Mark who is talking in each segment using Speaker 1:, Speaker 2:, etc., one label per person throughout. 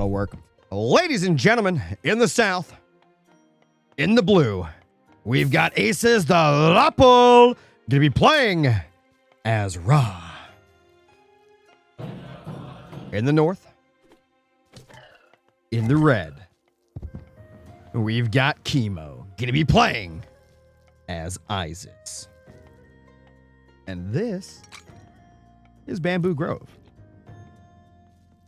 Speaker 1: That'll work. Ladies and gentlemen, in the south, in the blue, we've got Aces TheRapl gonna be playing as Ra. In the north, in the red, we've got Kimo gonna be playing as Isis. And this is Bamboo Grove.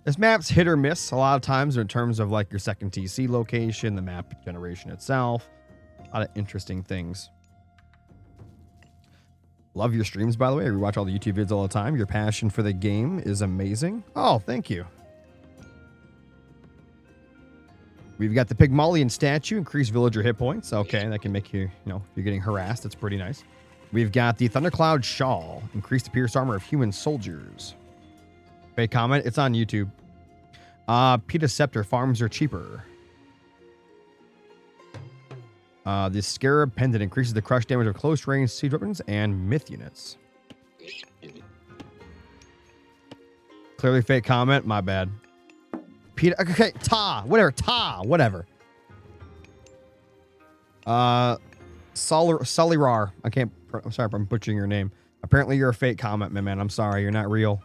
Speaker 1: This map's hit or miss a lot of times in terms of like your second TC location, the map generation itself. A lot of interesting things. Love your streams, by the way. I rewatch all the YouTube vids all the time. Your passion for the game is amazing. Oh, thank you. We've got the Pygmalion statue, increase villager hit points. Okay, that can make you, if you're getting harassed, that's pretty nice. We've got the Thundercloud Shawl, increase the pierce armor of human soldiers. Fake comment, it's on YouTube. Peta Scepter, farms are cheaper. The Scarab Pendant increases the crush damage of close range siege weapons and myth units. Clearly fake comment, my bad. Peta, okay, whatever. Solirar, I'm sorry if I'm butchering your name. Apparently you're a fake comment, my man. I'm sorry, you're not real.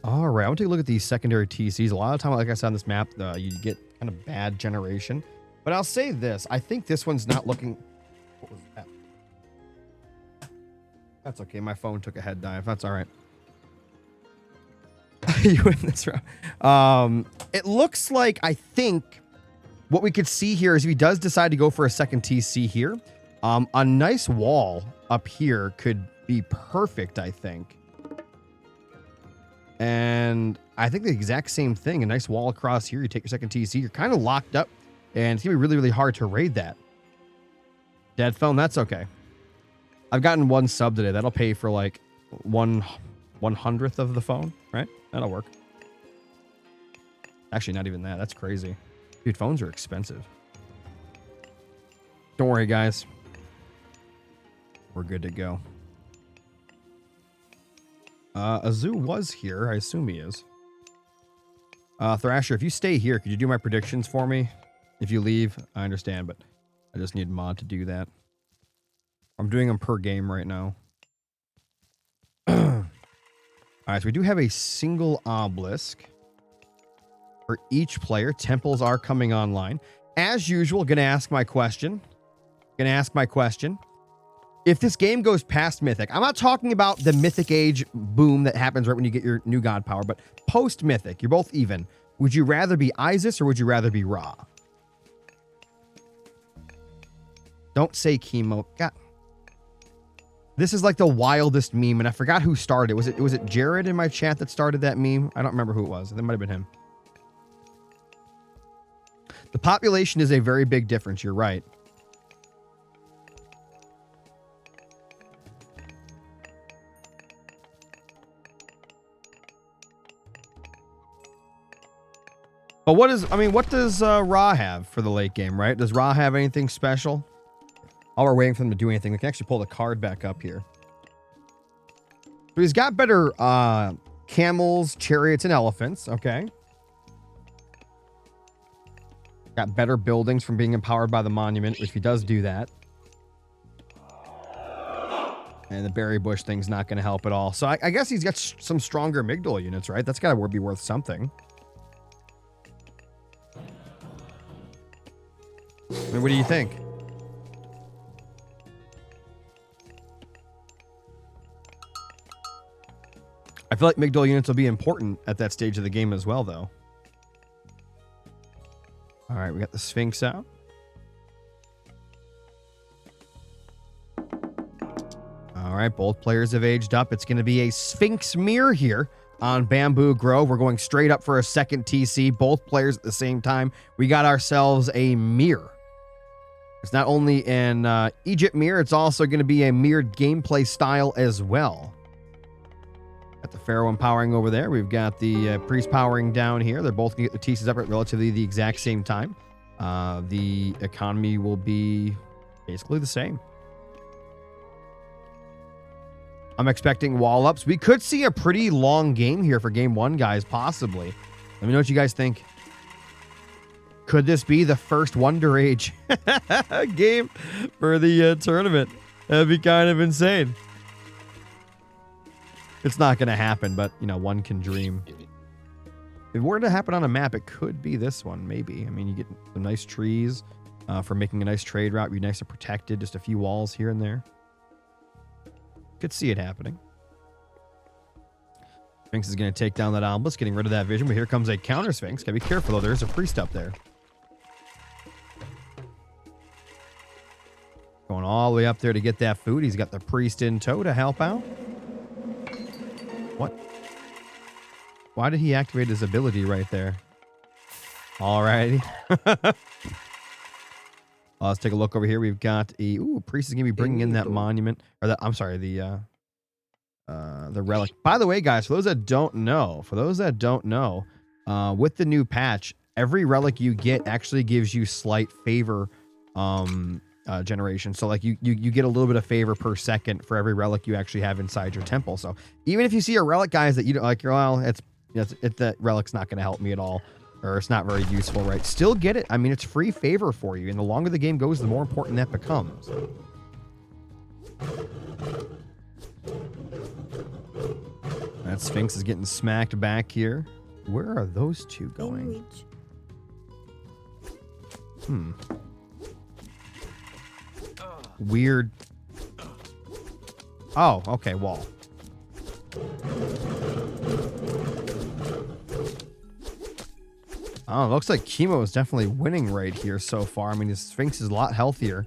Speaker 1: All right, I want to take a look at these secondary TCs. A lot of time, like I said on this map, you get kind of bad generation. But I'll say this. I think this one's not looking... What was that? That's okay. My phone took a head dive. That's all right. You win this round. It looks like, I think, what we could see here is if he does decide to go for a second TC here, a nice wall up here could be perfect, I think. And I think the exact same thing. A nice wall across here. You take your second TC. You're kind of locked up. And it's going to be really, really hard to raid that. Dead phone, that's okay. I've gotten one sub today. That'll pay for like 1/100th of the phone, right? That'll work. Actually, not even that. That's crazy. Dude, phones are expensive. Don't worry, guys. We're good to go. Azu was here. I assume he is. Thrasher, if you stay here, could you do my predictions for me? If you leave, I understand, but I just need mod to do that. I'm doing them per game right now. All right, so we do have a single obelisk for each player. Temples are coming online. As usual, gonna ask my question. If this game goes past Mythic, I'm not talking about the Mythic Age boom that happens right when you get your new god power, but post-Mythic, you're both even. Would you rather be Isis or would you rather be Ra? Don't say Kimo. God. This is like the wildest meme, and I forgot who started it. Was it Jared in my chat that started that meme? I don't remember who it was. That might have been him. The population is a very big difference. You're right. But what does Ra have for the late game, right? Does Ra have anything special? While we're waiting for them to do anything, we can actually pull the card back up here. So he's got better camels, chariots, and elephants. Okay. Got better buildings from being empowered by the monument, which he does do that. And the berry bush thing's not going to help at all. So I guess he's got some stronger amygdala units, right? That's got to be worth something. I mean, what do you think? I feel like amygdala units will be important at that stage of the game as well, though. All right, we got the Sphinx out. All right, both players have aged up. It's going to be a Sphinx mirror here on Bamboo Grove. We're going straight up for a second TC. Both players at the same time. We got ourselves a mirror. It's not only an Egypt mirror, it's also going to be a mirrored gameplay style as well. Got the Pharaoh empowering over there. We've got the Priest powering down here. They're both going to get their TCs up at relatively the exact same time. The economy will be basically the same. I'm expecting wall ups. We could see a pretty long game here for game 1, guys, possibly. Let me know what you guys think. Could this be the first Wonder Age game for the tournament? That'd be kind of insane. It's not going to happen, but, you know, one can dream. If it were to happen on a map, it could be this one, maybe. I mean, you get some nice trees for making a nice trade route. Be nice and protected. Just a few walls here and there. Could see it happening. Sphinx is going to take down that Obelisk, getting rid of that vision. But here comes a counter Sphinx. Got to be careful, though. There's a priest up there. Going all the way up there to get that food. He's got the priest in tow to help out. What? Why did he activate his ability right there? Alrighty. Let's take a look over here. We've got a priest is gonna be bringing in that monument, or that I'm sorry, the relic. By the way, guys, for those that don't know, with the new patch, every relic you get actually gives you slight favor generation. So like you get a little bit of favor per second for every relic you actually have inside your temple. So even if you see a relic, guys, that you don't like, you're, well, that relic's not going to help me at all, or it's not very useful, right? Still get it. I mean, it's free favor for you, and the longer the game goes, the more important that becomes. That Sphinx is getting smacked back here. Where are those two going? Weird. Oh, okay, wall. Oh, it looks like Kimo is definitely winning right here so far. I mean, his Sphinx is a lot healthier.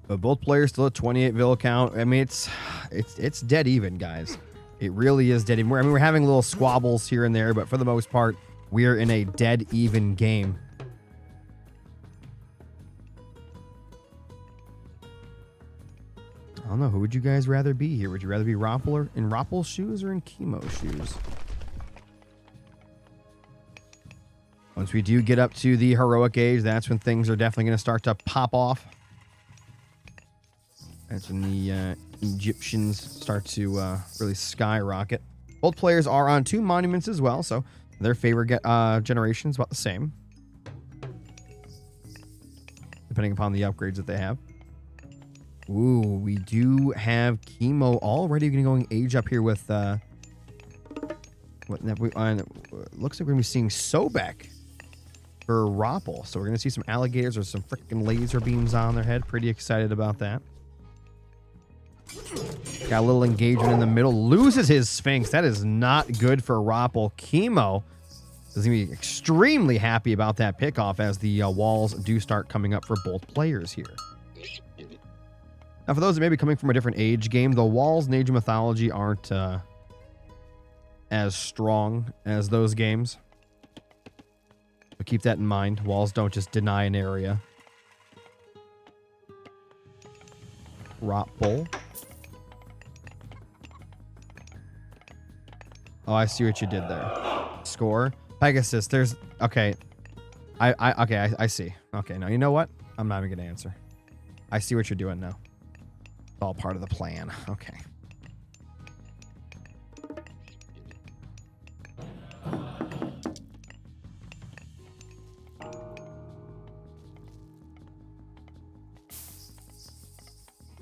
Speaker 1: But both players still at 28 vill count. I mean, it's dead even, guys. It really is dead even. I mean, we're having little squabbles here and there, but for the most part, we're in a dead even game. I don't know. Who would you guys rather be here? Would you rather be in Rappl's shoes or in Kimo's shoes? Once we do get up to the heroic age, that's when things are definitely going to start to pop off. That's when the Egyptians start to really skyrocket. Both players are on 2 monuments as well, so their favorite generation is about the same, depending upon the upgrades that they have. Ooh, we do have Kimo already going age up here with looks like we're going to be seeing Sobek for Rappel. So we're going to see some alligators or some freaking laser beams on their head. Pretty excited about that. Got a little engagement in the middle. Loses his Sphinx. That is not good for Rappel. Kimo is going to be extremely happy about that pickoff as the walls do start coming up for both players here. Now, for those that may be coming from a different age game, the walls in Age of Mythology aren't as strong as those games. So keep that in mind. Walls don't just deny an area. Rappel. Oh, I see what you did there. Score. Pegasus, there's... Okay. I see. Okay, now you know what? I'm not even going to answer. I see what you're doing now. It's all part of the plan. Okay.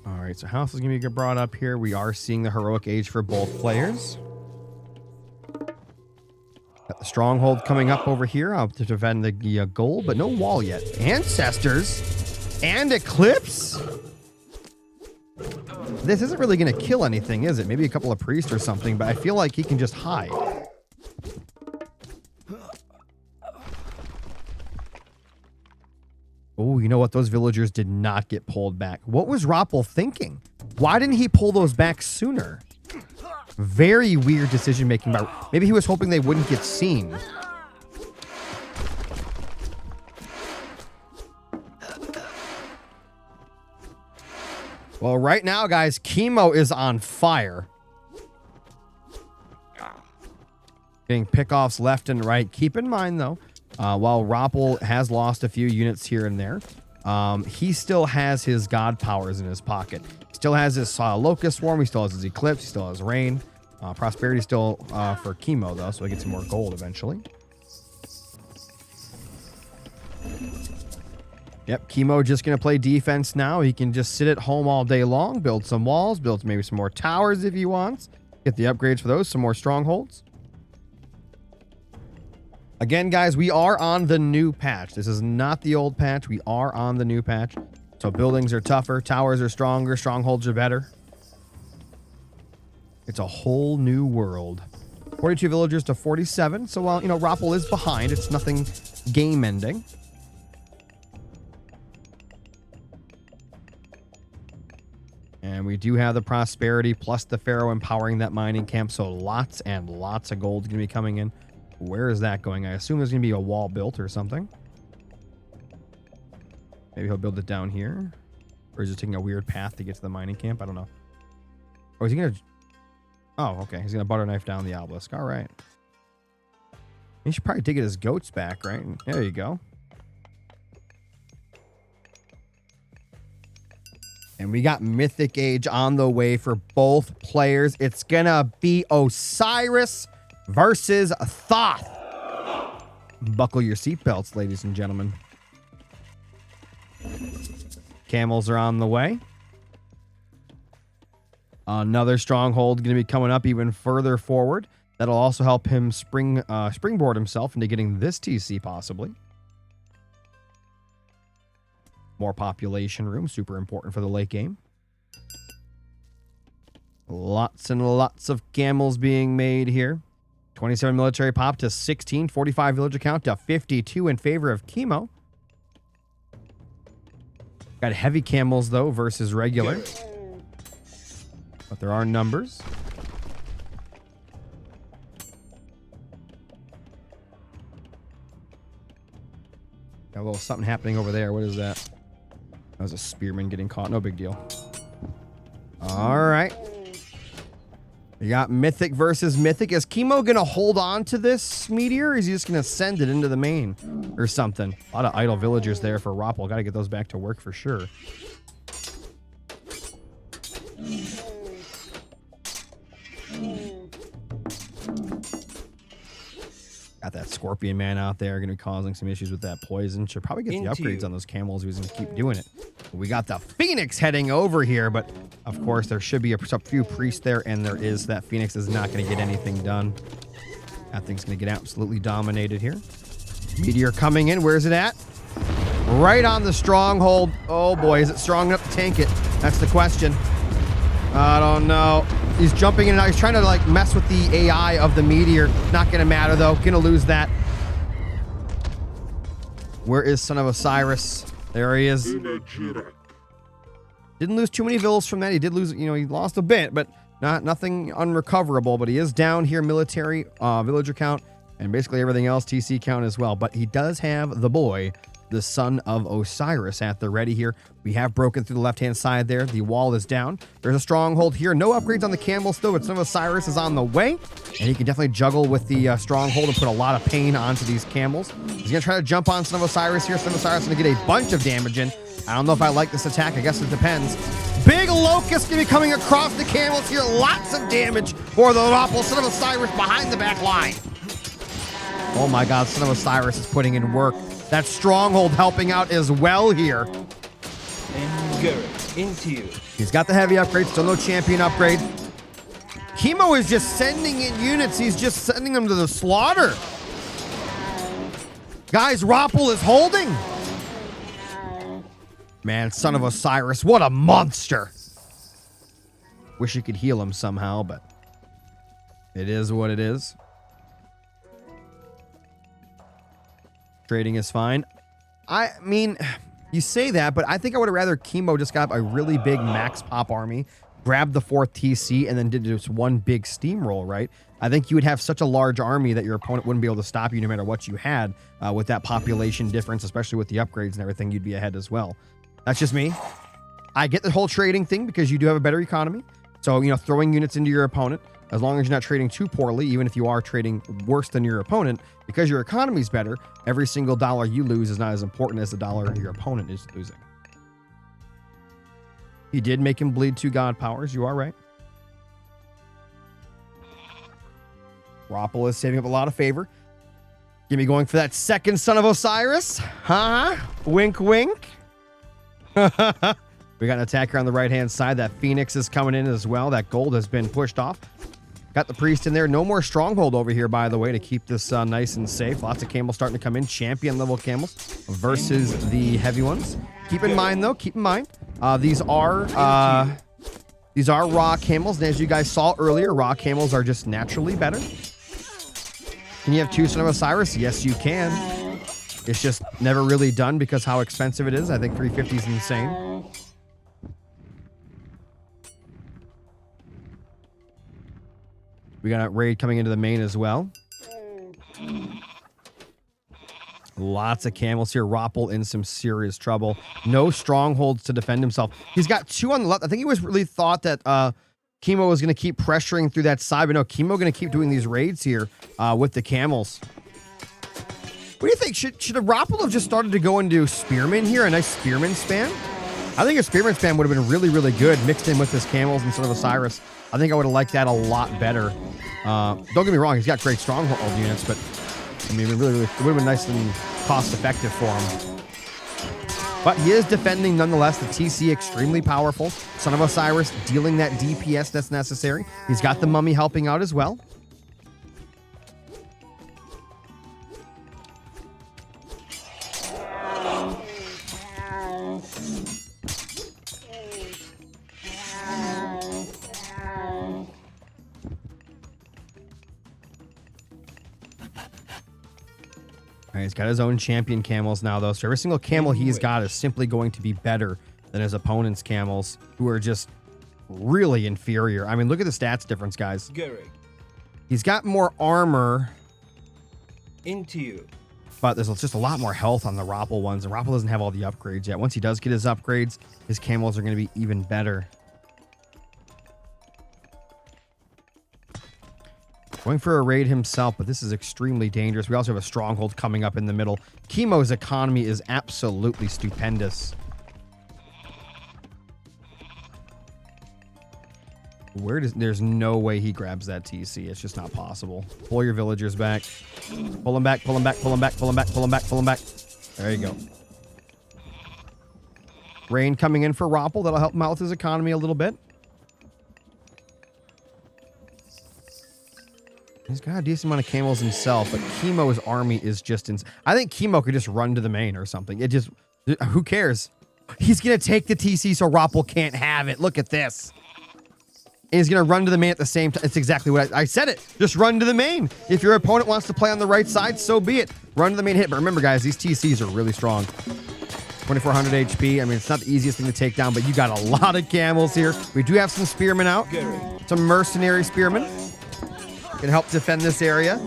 Speaker 1: All right, so house is going to get brought up here. We are seeing the heroic age for both players. Got the stronghold coming up over here to defend the goal, but no wall yet. Ancestors and Eclipse. This isn't really going to kill anything, is it? Maybe a couple of priests or something, but I feel like he can just hide. Oh, you know what? Those villagers did not get pulled back. What was Rappel thinking? Why didn't he pull those back sooner? Very weird decision making. Maybe he was hoping they wouldn't get seen. Well, right now, guys, Kimo is on fire. Getting pickoffs left and right. Keep in mind, though, while TheRapl has lost a few units here and there, he still has his god powers in his pocket. He still has his Locust Swarm. He still has his Eclipse. He still has Rain. Prosperity still for Kimo, though, so he gets some more gold eventually. Yep, Kimo just going to play defense now. He can just sit at home all day long, build some walls, build maybe some more towers if he wants. Get the upgrades for those, some more strongholds. Again, guys, we are on the new patch. This is not the old patch. We are on the new patch. So buildings are tougher, towers are stronger, strongholds are better. It's a whole new world. 42 villagers to 47. So while, TheRapl is behind, it's nothing game ending. And we do have the prosperity plus the Pharaoh empowering that mining camp. So lots and lots of gold is going to be coming in. Where is that going? I assume there's going to be a wall built or something. Maybe he'll build it down here. Or is he taking a weird path to get to the mining camp? I don't know. Or is he going to... Oh, okay. He's going to butter knife down the obelisk. All right. He should probably get his goats back, right? There you go. And we got Mythic Age on the way for both players. It's going to be Osiris versus Thoth. Buckle your seatbelts, ladies and gentlemen. Camels are on the way. Another stronghold going to be coming up even further forward. That'll also help him springboard himself into getting this TC possibly. More population room, super important for the late game. Lots and lots of camels being made here. 27 military pop to 16, 45 villager count to 52 in favor of Kimo. Got heavy camels, though, versus regular. But there are numbers. Got a little something happening over there. What is that? That was a spearman getting caught. No big deal. All right. We got Mythic versus Mythic. Is Kimo going to hold on to this meteor? Or is he just going to send it into the main or something? A lot of idle villagers there for TheRapl. Got to get those back to work for sure. Got that Scorpion Man out there. Going to be causing some issues with that poison. Should probably get the upgrades on those camels. He's going to keep doing it. We got the Phoenix heading over here, but of course there should be a few priests there, and there is. That Phoenix is not going to get anything done. That thing's going to get absolutely dominated here. Meteor coming in. Where's it at? Right on the stronghold. Oh boy, is it strong enough to tank it? That's the question. I don't know. He's jumping in and out. He's trying to like mess with the AI of the meteor. Not going to matter though. Going to lose that. Where is Son of Osiris? There he is. Didn't lose too many villas from that. He did lose, he lost a bit, but nothing unrecoverable. But he is down here, military, villager count, and basically everything else, TC count as well. But he does have the boy, the Son of Osiris, at the ready here. We have broken through the left-hand side there. The wall is down. There's a stronghold here. No upgrades on the camel still, but Son of Osiris is on the way. And he can definitely juggle with the stronghold and put a lot of pain onto these camels. He's going to try to jump on Son of Osiris here. Son of Osiris is going to get a bunch of damage in. I don't know if I like this attack. I guess it depends. Big Locust going to be coming across the camels here. Lots of damage for the TheRapl. Son of Osiris behind the back line. Oh my God, Son of Osiris is putting in work. That stronghold helping out as well here.
Speaker 2: And Gurrit, into you.
Speaker 1: He's got the heavy upgrade, still no champion upgrade. Kimo is just sending in units. He's just sending them to the slaughter. Guys, TheRapl is holding. Man, Son of Osiris, what a monster. Wish you could heal him somehow, but it is what it is. Trading is fine. I mean, you say that, but I think I would have rather Kimo just got a really big max pop army, grabbed the 4th TC, and then did just one big steamroll, right? I think you would have such a large army that your opponent wouldn't be able to stop you no matter what you had with that population difference, especially with the upgrades and everything. You'd be ahead as well. That's just me. I get the whole trading thing because you do have a better economy. So, throwing units into your opponent. As long as you're not trading too poorly, even if you are trading worse than your opponent, because your economy's better, every single dollar you lose is not as important as the dollar your opponent is losing. He did make him bleed 2 god powers. You are right. TheRapl is saving up a lot of favor. Give me going for that second Son of Osiris. Huh? Wink, wink. We got an attacker on the right-hand side. That Phoenix is coming in as well. That gold has been pushed off. Got the priest in there. No more stronghold over here, by the way, to keep this nice and safe. Lots of camels starting to come in. Champion level camels versus the heavy ones. Keep in mind, though, these are raw camels. And as you guys saw earlier, raw camels are just naturally better. Can you have 2 Son of Osiris? Yes, you can. It's just never really done because how expensive it is. I think 350 is insane. We got a raid coming into the main as well. Lots of camels here. TheRapl in some serious trouble. No strongholds to defend himself. He's got 2 on the left. I think he was really thought that Kimo was going to keep pressuring through that side, but no, Kimo going to keep doing these raids here with the camels. What do you think? Should TheRapl have just started to go into Spearman here? A nice Spearman spam? I think a Spearman spam would have been really, really good mixed in with his camels and Son of Osiris. I think I would have liked that a lot better. Don't get me wrong, he's got great stronghold units, but I mean, it would have been nice and cost-effective for him. But he is defending nonetheless. The TC extremely powerful. Son of Osiris dealing that DPS that's necessary. He's got the mummy helping out as well. He's got his own champion camels now, though. So every single camel he's got is simply going to be better than his opponent's camels, who are just really inferior. I mean, look at the stats difference, guys. He's got more armor.
Speaker 2: Into you.
Speaker 1: But there's just a lot more health on the TheRapl ones. And TheRapl doesn't have all the upgrades yet. Once he does get his upgrades, his camels are going to be even better. Going for a raid himself, but this is extremely dangerous. We also have a stronghold coming up in the middle. Kimo's economy is absolutely stupendous. There's no way he grabs that TC. It's just not possible. Pull your villagers back. Pull them back, pull them back, pull them back, pull them back, pull them back, pull them back. There you go. Rain coming in for TheRapl. That'll help him out with his economy a little bit. He's got a decent amount of camels himself, but Kimo's army is just I think Kimo could just run to the main or something. Who cares? He's going to take the TC so TheRapl can't have it. Look at this. And he's going to run to the main at the same time. It's exactly what I said it. Just run to the main. If your opponent wants to play on the right side, so be it. Run to the main hit. But remember, guys, these TCs are really strong. 2400 HP. I mean, it's not the easiest thing to take down, but you got a lot of camels here. We do have some spearmen out. Some mercenary spearmen. Can help defend this area.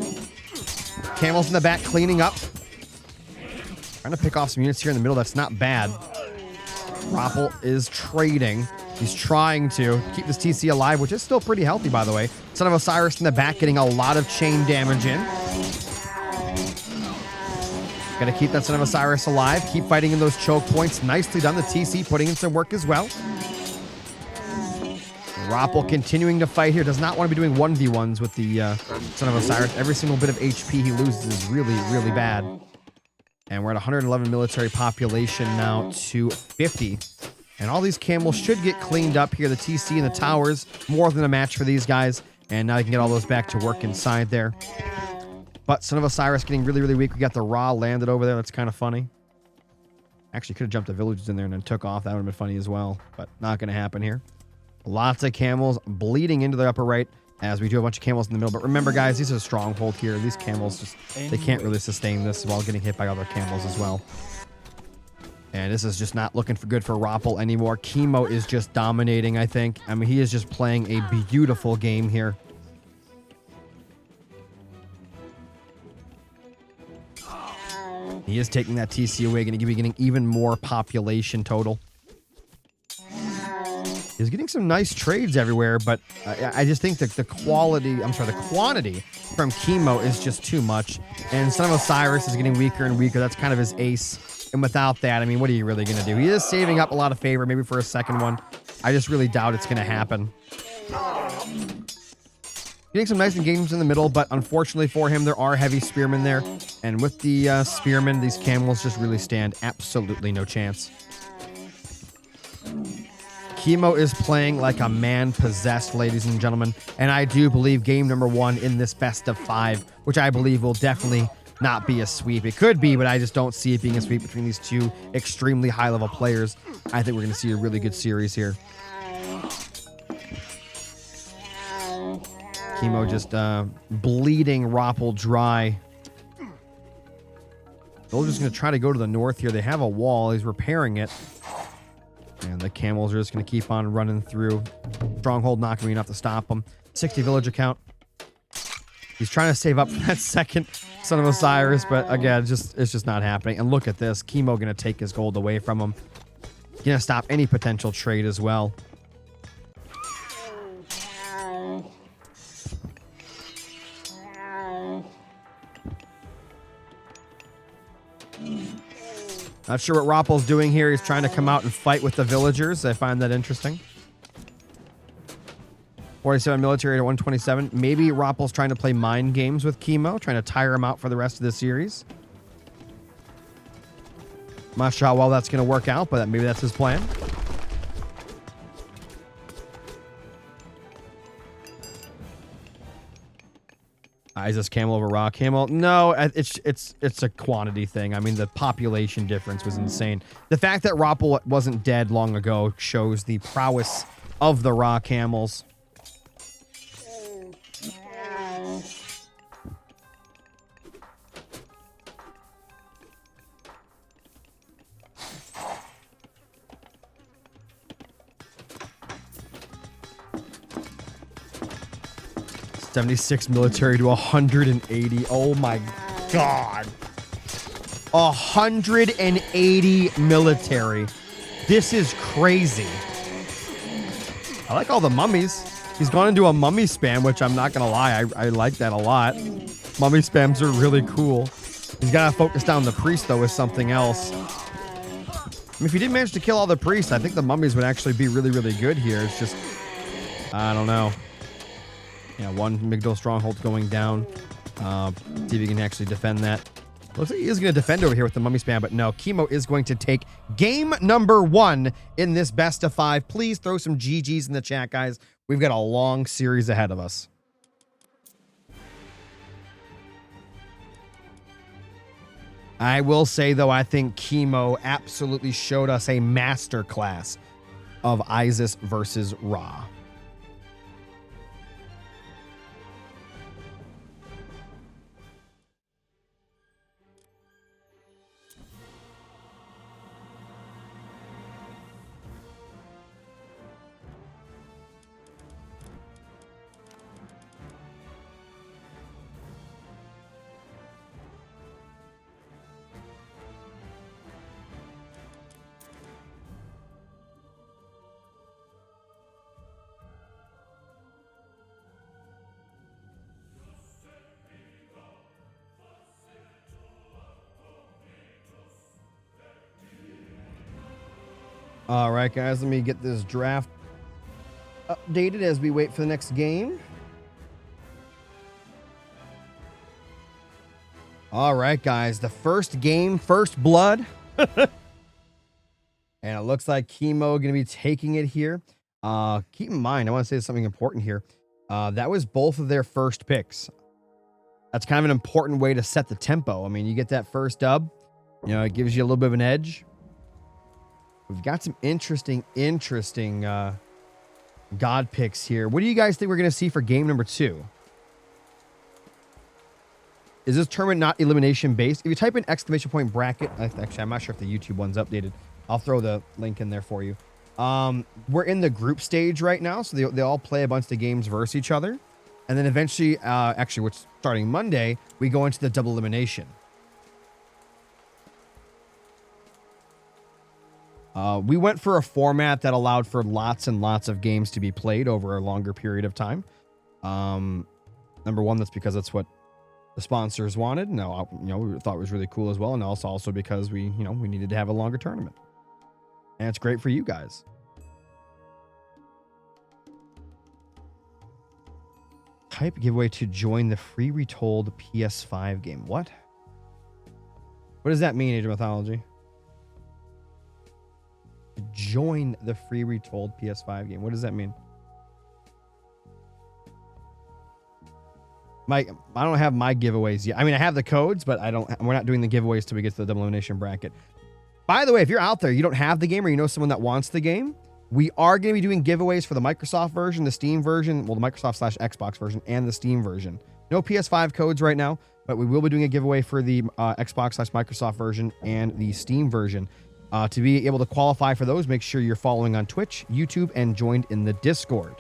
Speaker 1: Camels in the back cleaning up. Trying to pick off some units here in the middle. That's not bad. TheRapl is trading. He's trying to keep this TC alive, which is still pretty healthy, by the way. Son of Osiris in the back getting a lot of chain damage in. Got to keep that Son of Osiris alive. Keep fighting in those choke points. Nicely done. The TC putting in some work as well. TheRapl continuing to fight here. Does not want to be doing 1v1s with the Son of Osiris. Every single bit of HP he loses is really, really bad. And we're at 111 military population now to 50. And all these camels should get cleaned up here. The TC and the towers, more than a match for these guys. And now I can get all those back to work inside there. But Son of Osiris getting really, really weak. We got the Ra landed over there. That's kind of funny. Actually, could have jumped the villages in there and then took off. That would have been funny as well. But not going to happen here. Lots of camels bleeding into the upper right as we do a bunch of camels in the middle. But remember, guys, these are a stronghold here. These camels just, they can't really sustain this while getting hit by other camels as well. And this is just not looking for good for TheRapl anymore. Kimo is just dominating, I think. I mean, he is just playing a beautiful game here. He is taking that TC away, going to be getting even more population total. He's getting some nice trades everywhere, but I just think that the quantity from Kimo is just too much. And Son of Osiris is getting weaker and weaker. That's kind of his ace. And without that, I mean, what are you really going to do? He is saving up a lot of favor, maybe for a second one. I just really doubt it's going to happen. Getting some nice engagements in the middle, but unfortunately for him, there are heavy spearmen there. And with the spearmen, these camels just really stand absolutely no chance. Kimo is playing like a man possessed, ladies and gentlemen. And I do believe game number 1 in this best of 5, which I believe will definitely not be a sweep. It could be, but I just don't see it being a sweep between these two extremely high level players. I think we're going to see a really good series here. Kimo just bleeding TheRapl dry. Soldier's going to try to go to the north here. They have a wall. He's repairing it. And the camels are just going to keep on running through. Stronghold not going to be enough to stop them. 60 villager count. He's trying to save up for that second Son of Osiris, but again, it's just not happening. And look at this. Kimo going to take his gold away from him. Going to stop any potential trade as well. Not sure what TheRapl's doing here. He's trying to come out and fight with the villagers. I find that interesting. 47 military to 127. Maybe TheRapl's trying to play mind games with Kimo, trying to tire him out for the rest of the series. I'm not sure how well that's going to work out, but maybe that's his plan. Is this camel over raw camel? No, it's a quantity thing. I mean, the population difference was insane. The fact that TheRapl wasn't dead long ago shows the prowess of the raw camels. $76 military to 180. Oh my God. 180 military. This is crazy. I like all the mummies. He's gone into a mummy spam, which I'm not going to lie. I like that a lot. Mummy spams are really cool. He's got to focus down the priest, though, with something else. I mean, if he didn't manage to kill all the priests, I think the mummies would actually be really, really good here. It's just, I don't know. Yeah, one Migdol stronghold going down. See if he can actually defend that. Looks like he is going to defend over here with the mummy spam, but no, Kimo is going to take game number 1 in this best of 5. Please throw some GGs in the chat, guys. We've got a long series ahead of us. I will say, though, I think Kimo absolutely showed us a masterclass of Isis versus Ra. All right, guys, let me get this draft updated as we wait for the next game. All right, guys, the first game, first blood. And it looks like Kimo going to be taking it here. Keep in mind, I want to say something important here. That was both of their first picks. That's kind of an important way to set the tempo. I mean, you get that first dub, you know, it gives you a little bit of an edge. We've got some interesting God picks here. What do you guys think we're going to see for game number 2? Is this tournament not elimination based? If you type in !bracket, actually, I'm not sure if the YouTube one's updated. I'll throw the link in there for you. We're in the group stage right now, so they all play a bunch of games versus each other. And then eventually, actually, which starting Monday, we go into the double elimination. We went for a format that allowed for lots and lots of games to be played over a longer period of time. Number one, that's because that's what the sponsors wanted. No, we thought it was really cool as well, and also because we needed to have a longer tournament, and it's great for you guys. Type giveaway to join the free Retold PS5 game. What does that mean, Age of Mythology? To join the free Retold PS5 game. What does that mean? I don't have my giveaways yet. I mean, I have the codes, but we're not doing the giveaways till we get to the double elimination bracket. By the way, if you're out there, you don't have the game, or you know someone that wants the game, we are going to be doing giveaways for the Microsoft version, the Steam version, well, the Microsoft/Xbox version, and the Steam version. No PS5 codes right now, but we will be doing a giveaway for the Xbox/Microsoft version and the Steam version. To be able to qualify for those, make sure you're following on Twitch, YouTube, and joined in the Discord.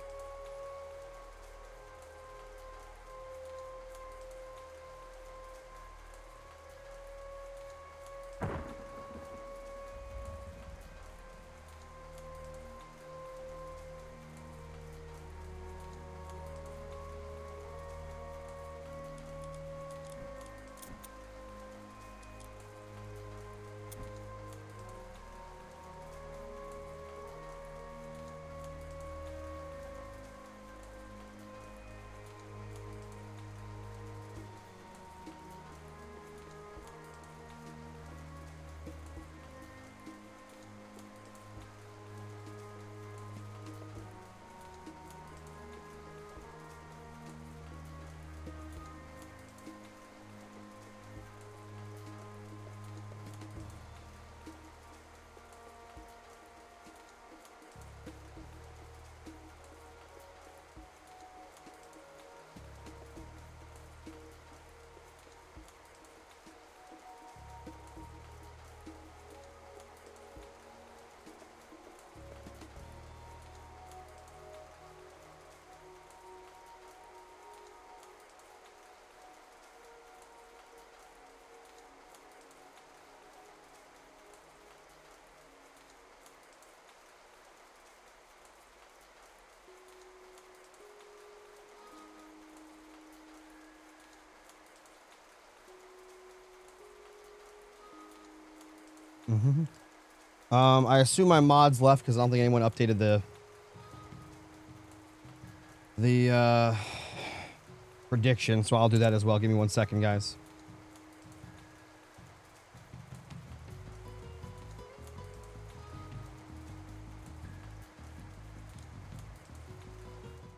Speaker 1: I assume my mods left because I don't think anyone updated the prediction, so I'll do that as well. Give me 1 second, guys.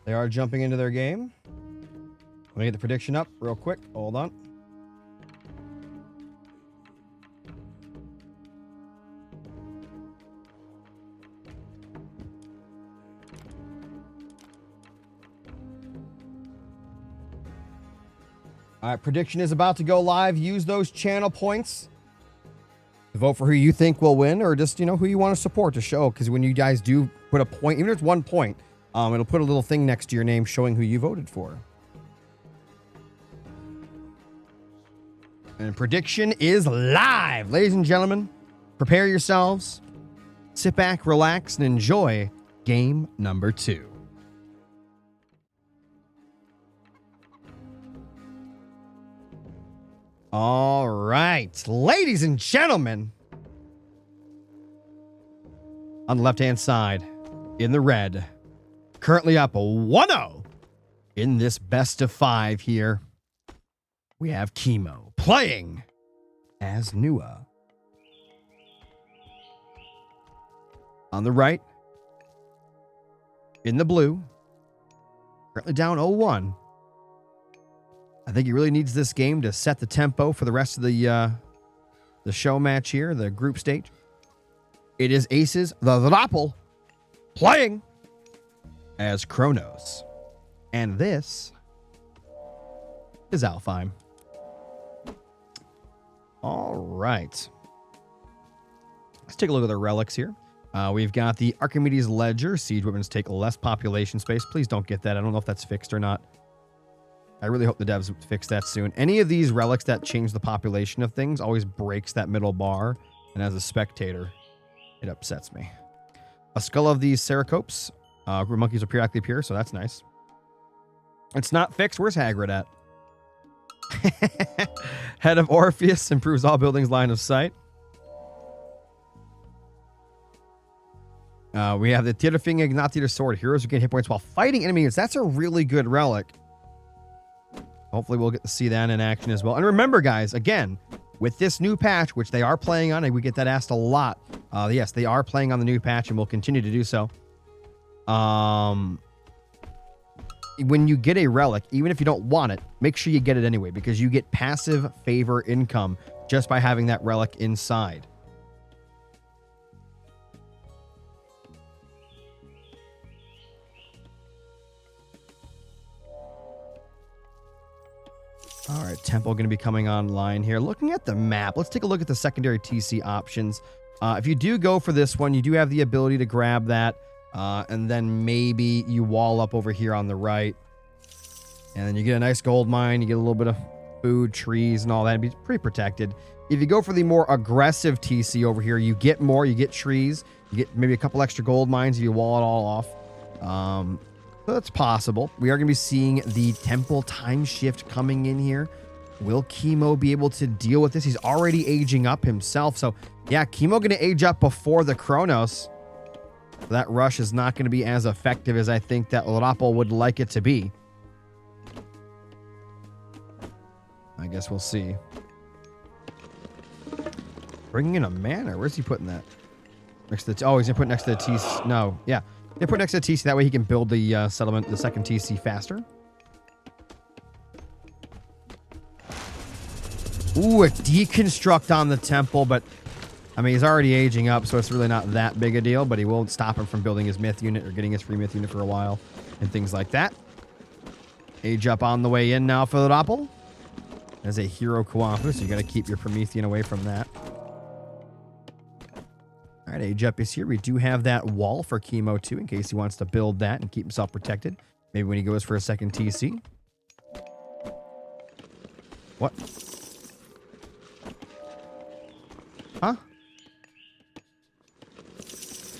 Speaker 1: They are jumping into their game. Let me get the prediction up real quick. Hold on. All right, prediction is about to go live. Use those channel points to vote for who you think will win, or just, who you want to support to show. Because when you guys do put a point, even if it's 1 point, it'll put a little thing next to your name showing who you voted for. And prediction is live. Ladies and gentlemen, prepare yourselves. Sit back, relax, and enjoy game number 2. All right, ladies and gentlemen, on the left-hand side, in the red, currently up 1-0 in this best of 5 here, we have Kimo playing as Nua. On the right, in the blue, currently down 0-1. I think he really needs this game to set the tempo for the rest of the show match here, the group stage. It is Aces, TheRapl, playing as Kronos. And this is Alfheim. All right. Let's take a look at the relics here. We've got the Archimedes Ledger. Siege weapons take less population space. Please don't get that. I don't know if that's fixed or not. I really hope the devs fix that soon. Any of these relics that change the population of things always breaks that middle bar. And as a spectator, It upsets me. A skull of these Ceracopes. Monkeys will periodically appear, so that's nice. It's not fixed. Where's Hagrid at? Head of Orpheus improves all buildings' line of sight. We have the Tirfinger Ignatius Sword. Heroes who gain hit points while fighting enemies. That's a really good relic. Hopefully we'll get to see that in action as well. And remember, guys, again, with this new patch, which they are playing on, and we get that asked a lot. Yes, they are playing on the new patch and will continue to do so. When you get a relic, even if you don't want it, make sure you get it anyway, because you get passive favor income just by having that relic inside. All right, temple going to be coming online here. Looking at the map, let's take a look at the secondary TC options. If you do go for this one, you do have the ability to grab that, and then maybe you wall up over here on the right, and then you get a nice gold mine. You get a little bit of food, trees, and all that. It'd be pretty protected. If you go for the more aggressive TC over here, you get more. You get trees. You get maybe a couple extra gold mines if you wall it all off. So that's possible. We are going to be seeing the temple time shift coming in here. Will Kimo be able to deal with this? He's already aging up himself. So, yeah, Kimo going to age up before the Kronos. That rush is not going to be as effective as I think that TheRapl would like it to be. I guess we'll see. Bringing in a mana. Where's he putting that? Next to the... Oh, he's going to put it next to the TC. No, yeah. They put next to the TC. That way he can build the settlement, the second TC faster. Ooh, a deconstruct on the temple, but I mean, he's already aging up, so it's really not that big a deal, but he won't stop him from building his myth unit or getting his free myth unit for a while and things like that. Age up on the way in now for TheRapl. As a hero Kuafu, so you got to keep your Promethean away from that. All right, age up is here. We do have that wall for Kimo too, in case he wants to build that and keep himself protected. Maybe when he goes for a second TC. What? Huh?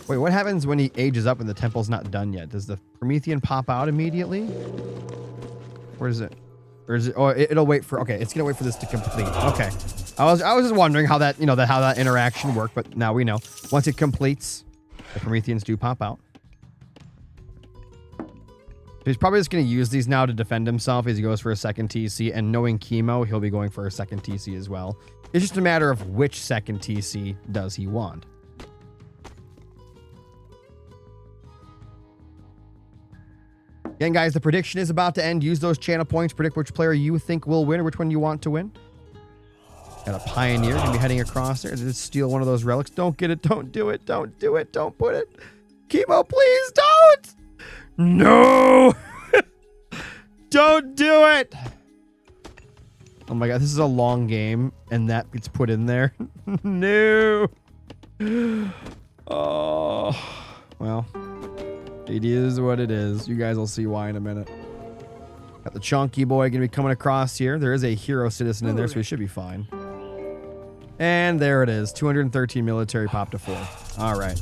Speaker 1: Wait, what happens when he ages up and the temple's not done yet? Does the Promethean pop out immediately? Where is it? Or is it? Oh, it'll wait for. Okay, it's gonna wait for this to complete. Okay. I was just wondering how that, how that interaction worked, but now we know. Once it completes, the Prometheans do pop out. He's probably just going to use these now to defend himself as he goes for a second TC, and knowing Kimo, he'll be going for a second TC as well. It's just a matter of which second TC does he want. Again, guys, the prediction is about to end. Use those channel points. Predict which player you think will win or which one you want to win. Got a Pioneer going to be heading across there. Just steal one of those relics. Don't get it. Don't do it. Don't do it. Don't put it. Kimo, please don't. No. Don't do it. Oh my God. This is a long game and that gets put in there. No. Oh, well, it is what it is. You guys will see why in a minute. Got the chunky boy going to be coming across here. There is a hero citizen in there, so he should be fine. And there it is. 213 military pop to 4. All right.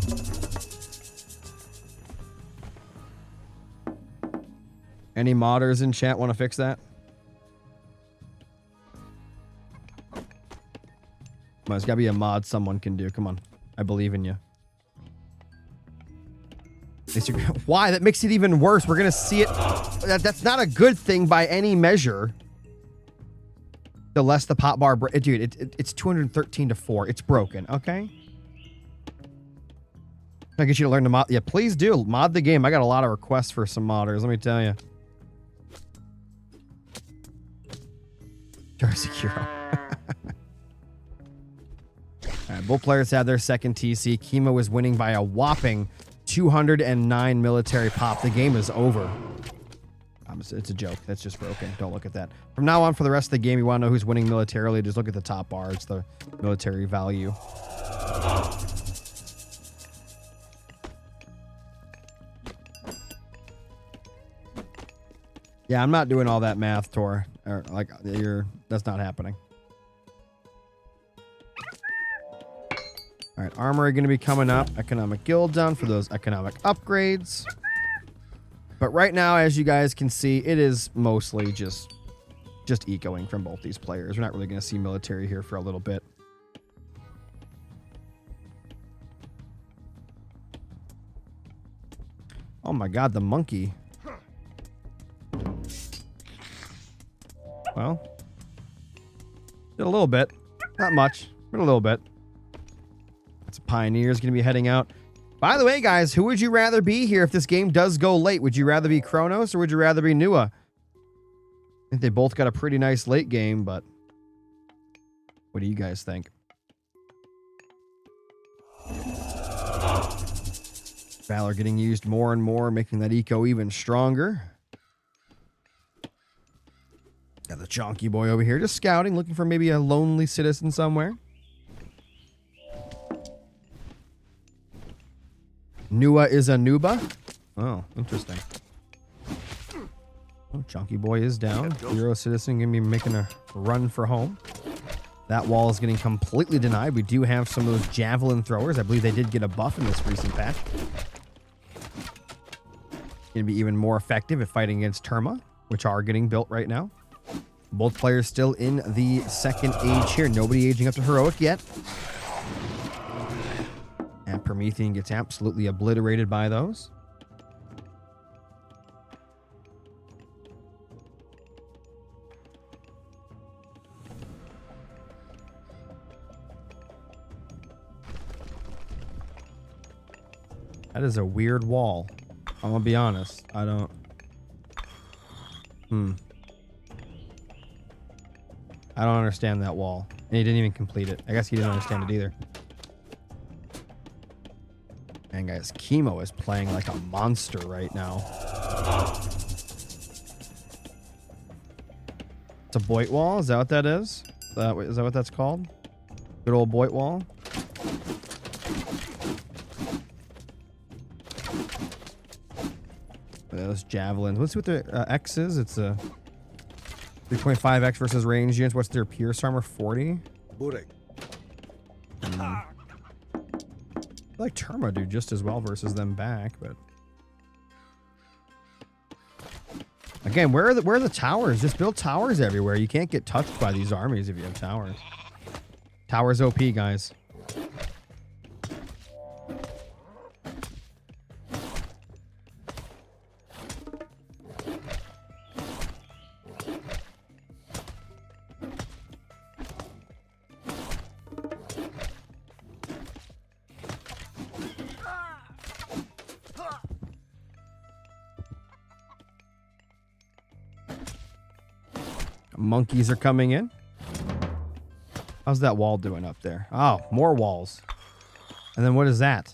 Speaker 1: Any modders in chat want to fix that? Come on, there's got to be a mod someone can do. Come on. I believe in you. Why? That makes it even worse. We're going to see it. That's not a good thing by any measure. The less the pop bar... Dude, it's 213 to 4. It's broken, okay? I get you to learn to mod... Yeah, please do. Mod the game. I got a lot of requests for some modders, let me tell you. Darcy Hero. Alright, both players have their second TC. Kimo is winning by a whopping 209 military pop. The game is over. It's a joke. That's just broken. Don't look at that. From now on, for the rest of the game, you want to know who's winning militarily, just look at the top bar. It's the military value. Yeah, I'm not doing all that math, Tor. Like, that's not happening. All All right, armory going to be coming up. Economic guild down for those economic upgrades. But right now, as you guys can see, it is mostly just ecoing from both these players. We're not really going to see military here for a little bit. Oh my god, the monkey. Well, did a little bit. Not much, but a little bit. That's a pioneer's going to be heading out. By the way, guys, who would you rather be here if this game does go late? Would you rather be Kronos or would you rather be Nua? I think they both got a pretty nice late game, but what do you guys think? Valor getting used more and more, making that eco even stronger. Got the chonky boy over here just scouting, looking for maybe a lonely citizen somewhere. Nua is a Nuba. Oh, interesting. Oh, chonky boy is down. Hero citizen gonna be making a run for home. That wall is getting completely denied. We do have some of those javelin throwers. I believe they did get a buff in this recent patch. Going to be even more effective at fighting against Terma, which are getting built right now. Both players still in the second age here. Nobody aging up to heroic yet. And Promethean gets absolutely obliterated by those. That is a weird wall. I'm gonna be honest. I don't... I don't understand that wall. And he didn't even complete it. I guess he didn't understand it either. And guys, Kimo is playing like a monster right now. It's a Boit wall? Is that what that is? Is that what that's called? Good old Boit wall? Those javelins. Let's see what the X is. It's a 3.5x versus range units. What's their pierce armor? 40? I like Terma do just as well versus them back, but again, where are the towers? Just build towers everywhere. You can't get touched by these armies if you have towers. Towers OP, guys. Monkeys are coming in. How's that wall doing up there? Oh, more walls. And then what is that?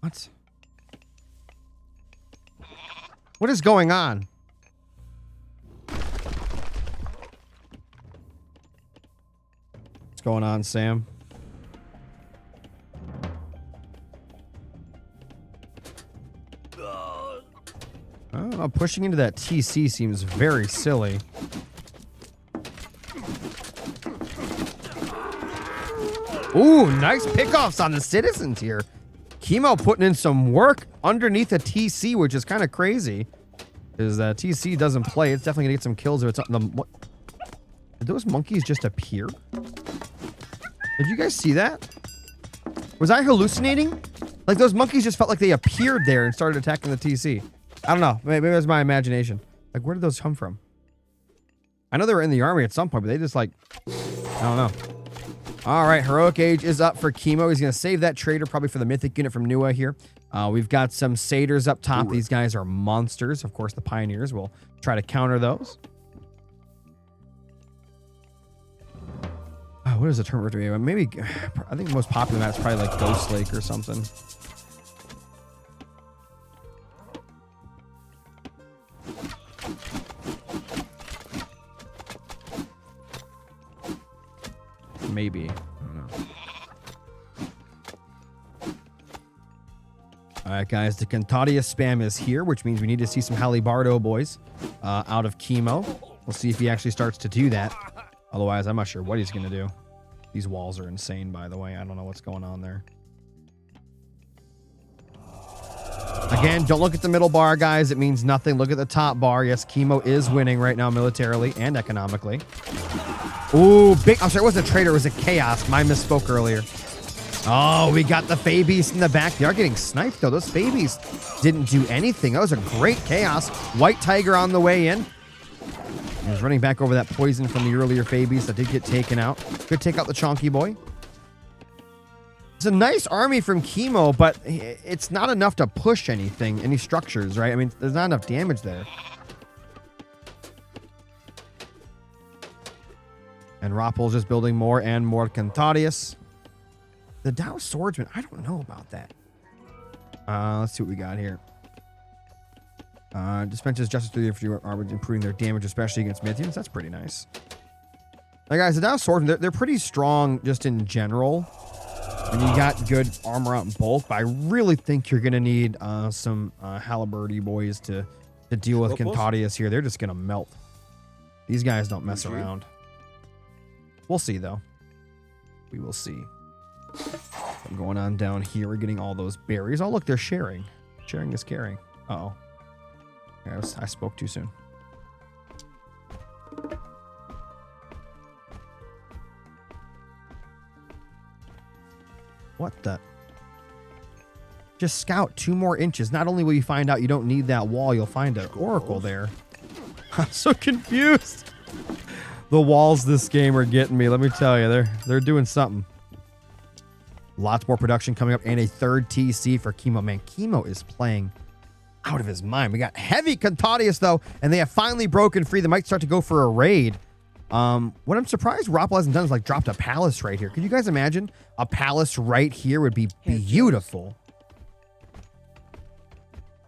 Speaker 1: What? What is going on? What's going on, Sam? I don't know, pushing into that TC seems very silly. Ooh, nice pickoffs on the citizens here. Kimo putting in some work underneath a TC, which is kind of crazy. Because TC doesn't play. It's definitely going to get some kills if it's on the... What? Did those monkeys just appear? Did you guys see that? Was I hallucinating? Like, those monkeys just felt like they appeared there and started attacking the TC. I don't know. Maybe it was my imagination. Like, where did those come from? I know they were in the army at some point, but they just like... I don't know. All right, Heroic Age is up for Kimo. He's going to save that trader probably for the Mythic unit from Nua here. We've got some Satyrs up top. These guys are monsters. Of course, the Pioneers will try to counter those. What is the term? Maybe, I think the most popular map is probably like Ghost Lake or something. Maybe. I don't know. All right, guys. The Cantadia spam is here, which means we need to see some Halibardo boys out of Kimo. We'll see if he actually starts to do that. Otherwise, I'm not sure what he's going to do. These walls are insane, by the way. I don't know what's going on there. Again, don't look at the middle bar, guys. It means nothing. Look at the top bar. Yes, Kimo is winning right now militarily and economically. Ooh, big. I'm sorry, it wasn't a traitor. It was a chaos. I misspoke earlier. Oh, we got the Fabies in the back. They are getting sniped, though. Those Fabies didn't do anything. That was a great chaos. White Tiger on the way in. He was running back over that poison from the earlier Fabies that did get taken out. Could take out the Chonky Boy. It's a nice army from Kimo, but it's not enough to push anything, any structures, right? I mean, there's not enough damage there. And Rappel's just building more and more Cantarius. The Dow Swordsman, I don't know about that. Let's see what we got here. Dispenses justice to the infantry armor, improving their damage, especially against Mythians. That's pretty nice. Now, guys, the Dow Swordsman, they're pretty strong just in general. And you got good armor out in bulk, but I really think you're going to need some Halliburty boys to deal with Cantarius here. They're just going to melt. These guys don't mess around. We'll see, though. We will see. I'm going on down here. We're getting all those berries. Oh, look, they're sharing. Sharing is caring. Uh-oh. I spoke too soon. What the? Just scout 2 more inches. Not only will you find out you don't need that wall, you'll find an oracle there. I'm so confused. The walls this game are getting me. Let me tell you, they're doing something. Lots more production coming up and a 3rd TC for Kimo. Man, Kimo is playing out of his mind. We got heavy Cantarius, though, and they have finally broken free. They might start to go for a raid. What I'm surprised TheRapl hasn't done is like dropped a palace right here. Could you guys imagine a palace right here would be beautiful?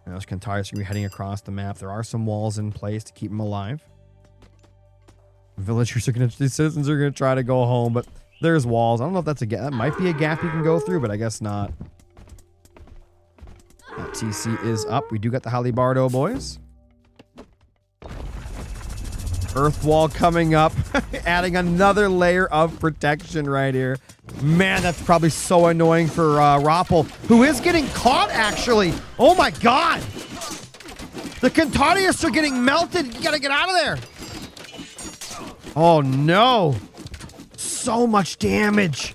Speaker 1: And those Cantarius are going to be heading across the map. There are some walls in place to keep them alive. Villagers are going to, these citizens are going to try to go home, but there's walls. I don't know if that's a gap. That might be a gap you can go through, but I guess not. That TC is up. We do got the Hallibardo boys. Earth wall coming up, adding another layer of protection right here. Man, that's probably so annoying for TheRapl, who is getting caught, actually. Oh, my God. The Cantarius are getting melted. You got to get out of there. Oh, no. So much damage.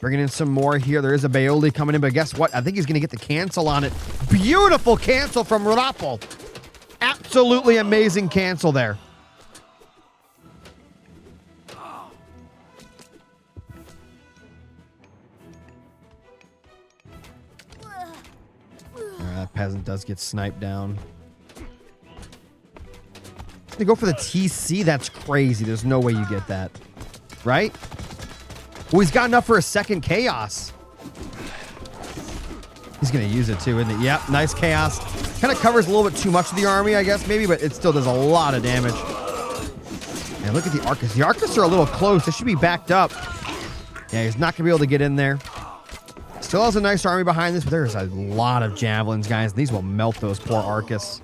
Speaker 1: Bringing in some more here. There is a Baoli coming in, but guess what? I think he's going to get the cancel on it. Beautiful cancel from TheRapl. Absolutely amazing cancel there. That peasant does get sniped down. They go for the TC. That's crazy. There's no way you get that. Right? Well, he's got enough for a 2nd chaos. He's going to use it too, isn't he? Yep, nice chaos. Kind of covers a little bit too much of the army, I guess, maybe, but it still does a lot of damage. And look at the Arcus. The Arcus are a little close. They should be backed up. Yeah, he's not going to be able to get in there. Still has a nice army behind this, but there's a lot of javelins, guys. These will melt those poor Arcus.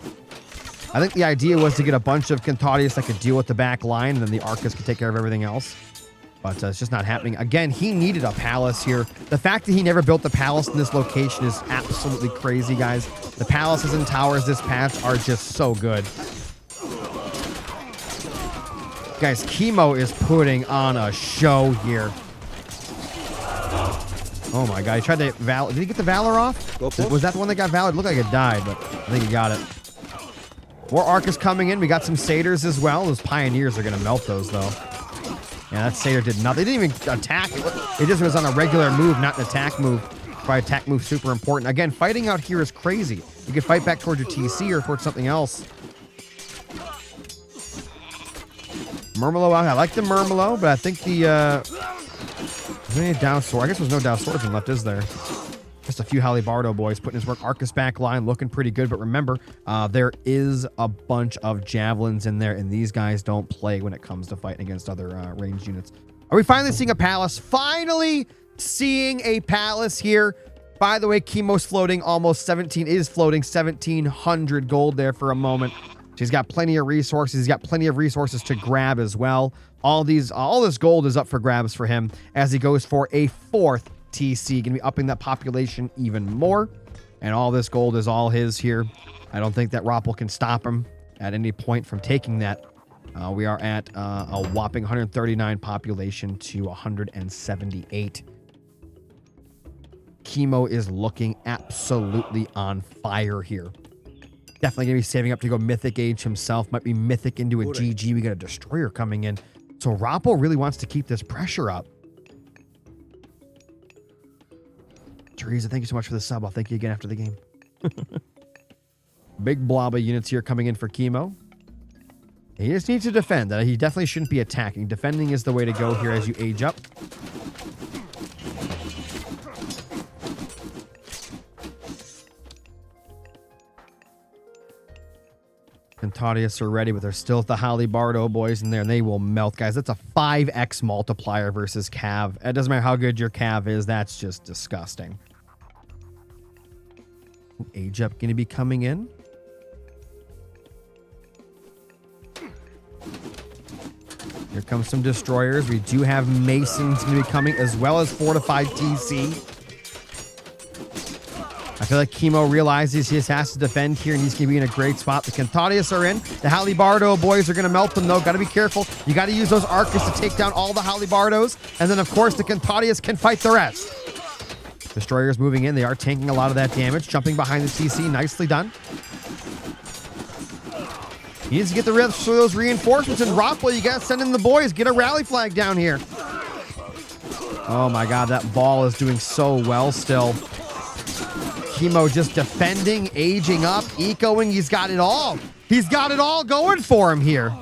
Speaker 1: I think the idea was to get a bunch of Cantarius that could deal with the back line, and then the Arcus could take care of everything else. But it's just not happening. Again, he needed a palace here. The fact that he never built the palace in this location is absolutely crazy, guys. The palaces and towers this patch are just so good. Guys, Kimo is putting on a show here. Oh my God, he tried to Did he get the Valor off? Was that the one that got Valor? It looked like it died, but I think he got it. More Arcus coming in. We got some Satyrs as well. Those Pioneers are going to melt those, though. Yeah, that Satyr did nothing. They didn't even attack. It just was on a regular move, not an attack move. Probably attack move super important. Again, fighting out here is crazy. You can fight back towards your TC or towards something else. Murmelo out. I like the Murmelo, but I think the... is there any Dow Sword? I guess there's no Dow Swordsman left, is there? Just a few Hallibardo boys putting his work. Arcus back line looking pretty good, but remember, there is a bunch of javelins in there, and these guys don't play when it comes to fighting against other ranged units. Are we finally seeing a palace? Finally seeing a palace here. By the way, Kimo's floating almost 17, is floating 1,700 gold there for a moment. He's got plenty of resources. He's got plenty of resources to grab as well. All this gold is up for grabs for him as he goes for a 4th TC. Going to be upping that population even more. And all this gold is all his here. I don't think that TheRapl can stop him at any point from taking that. We are at a whopping 139 population to 178. Kimo is looking absolutely on fire here. Definitely going to be saving up to go Mythic Age himself. Might be Mythic into a GG. We got a Destroyer coming in. So TheRapl really wants to keep this pressure up. Teresa, thank you so much for the sub. I'll thank you again after the game. Big blob of units here coming in for Kimo. He just needs to defend. He definitely shouldn't be attacking. Defending is the way to go here as you age up. Cantadius are ready, but there's still the Halibardo boys in there, and they will melt, guys. That's a 5x multiplier versus Cav. It doesn't matter how good your Cav is. That's just disgusting. Age up going to be coming in. Here comes some destroyers. We do have Masons going to be coming, as well as fortified TC. I feel like Kimo realizes he just has to defend here, and he's going to be in a great spot. The Cantadius are in. The Halibardo boys are going to melt them, though. Got to be careful. You got to use those Arcus to take down all the Halibardos. And then, of course, the Cantadius can fight the rest. Destroyers moving in. They are tanking a lot of that damage. Jumping behind the TC. Nicely done. He needs to get the rest of those reinforcements. And TheRapl, you got to send in the boys. Get a rally flag down here. Oh, my God. That ball is doing so well still. Kimo just defending, aging up, ecoing. He's got it all. He's got it all going for him here.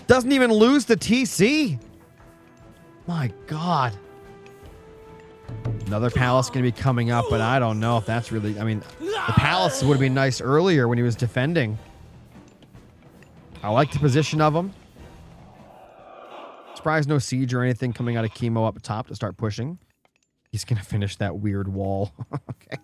Speaker 1: Doesn't even lose the TC. My God. Another palace going to be coming up, but I don't know if that's really... I mean, the palace would have been nice earlier when he was defending. I like the position of him. Surprised no siege or anything coming out of Kimo up top to start pushing. He's going to finish that weird wall. Okay.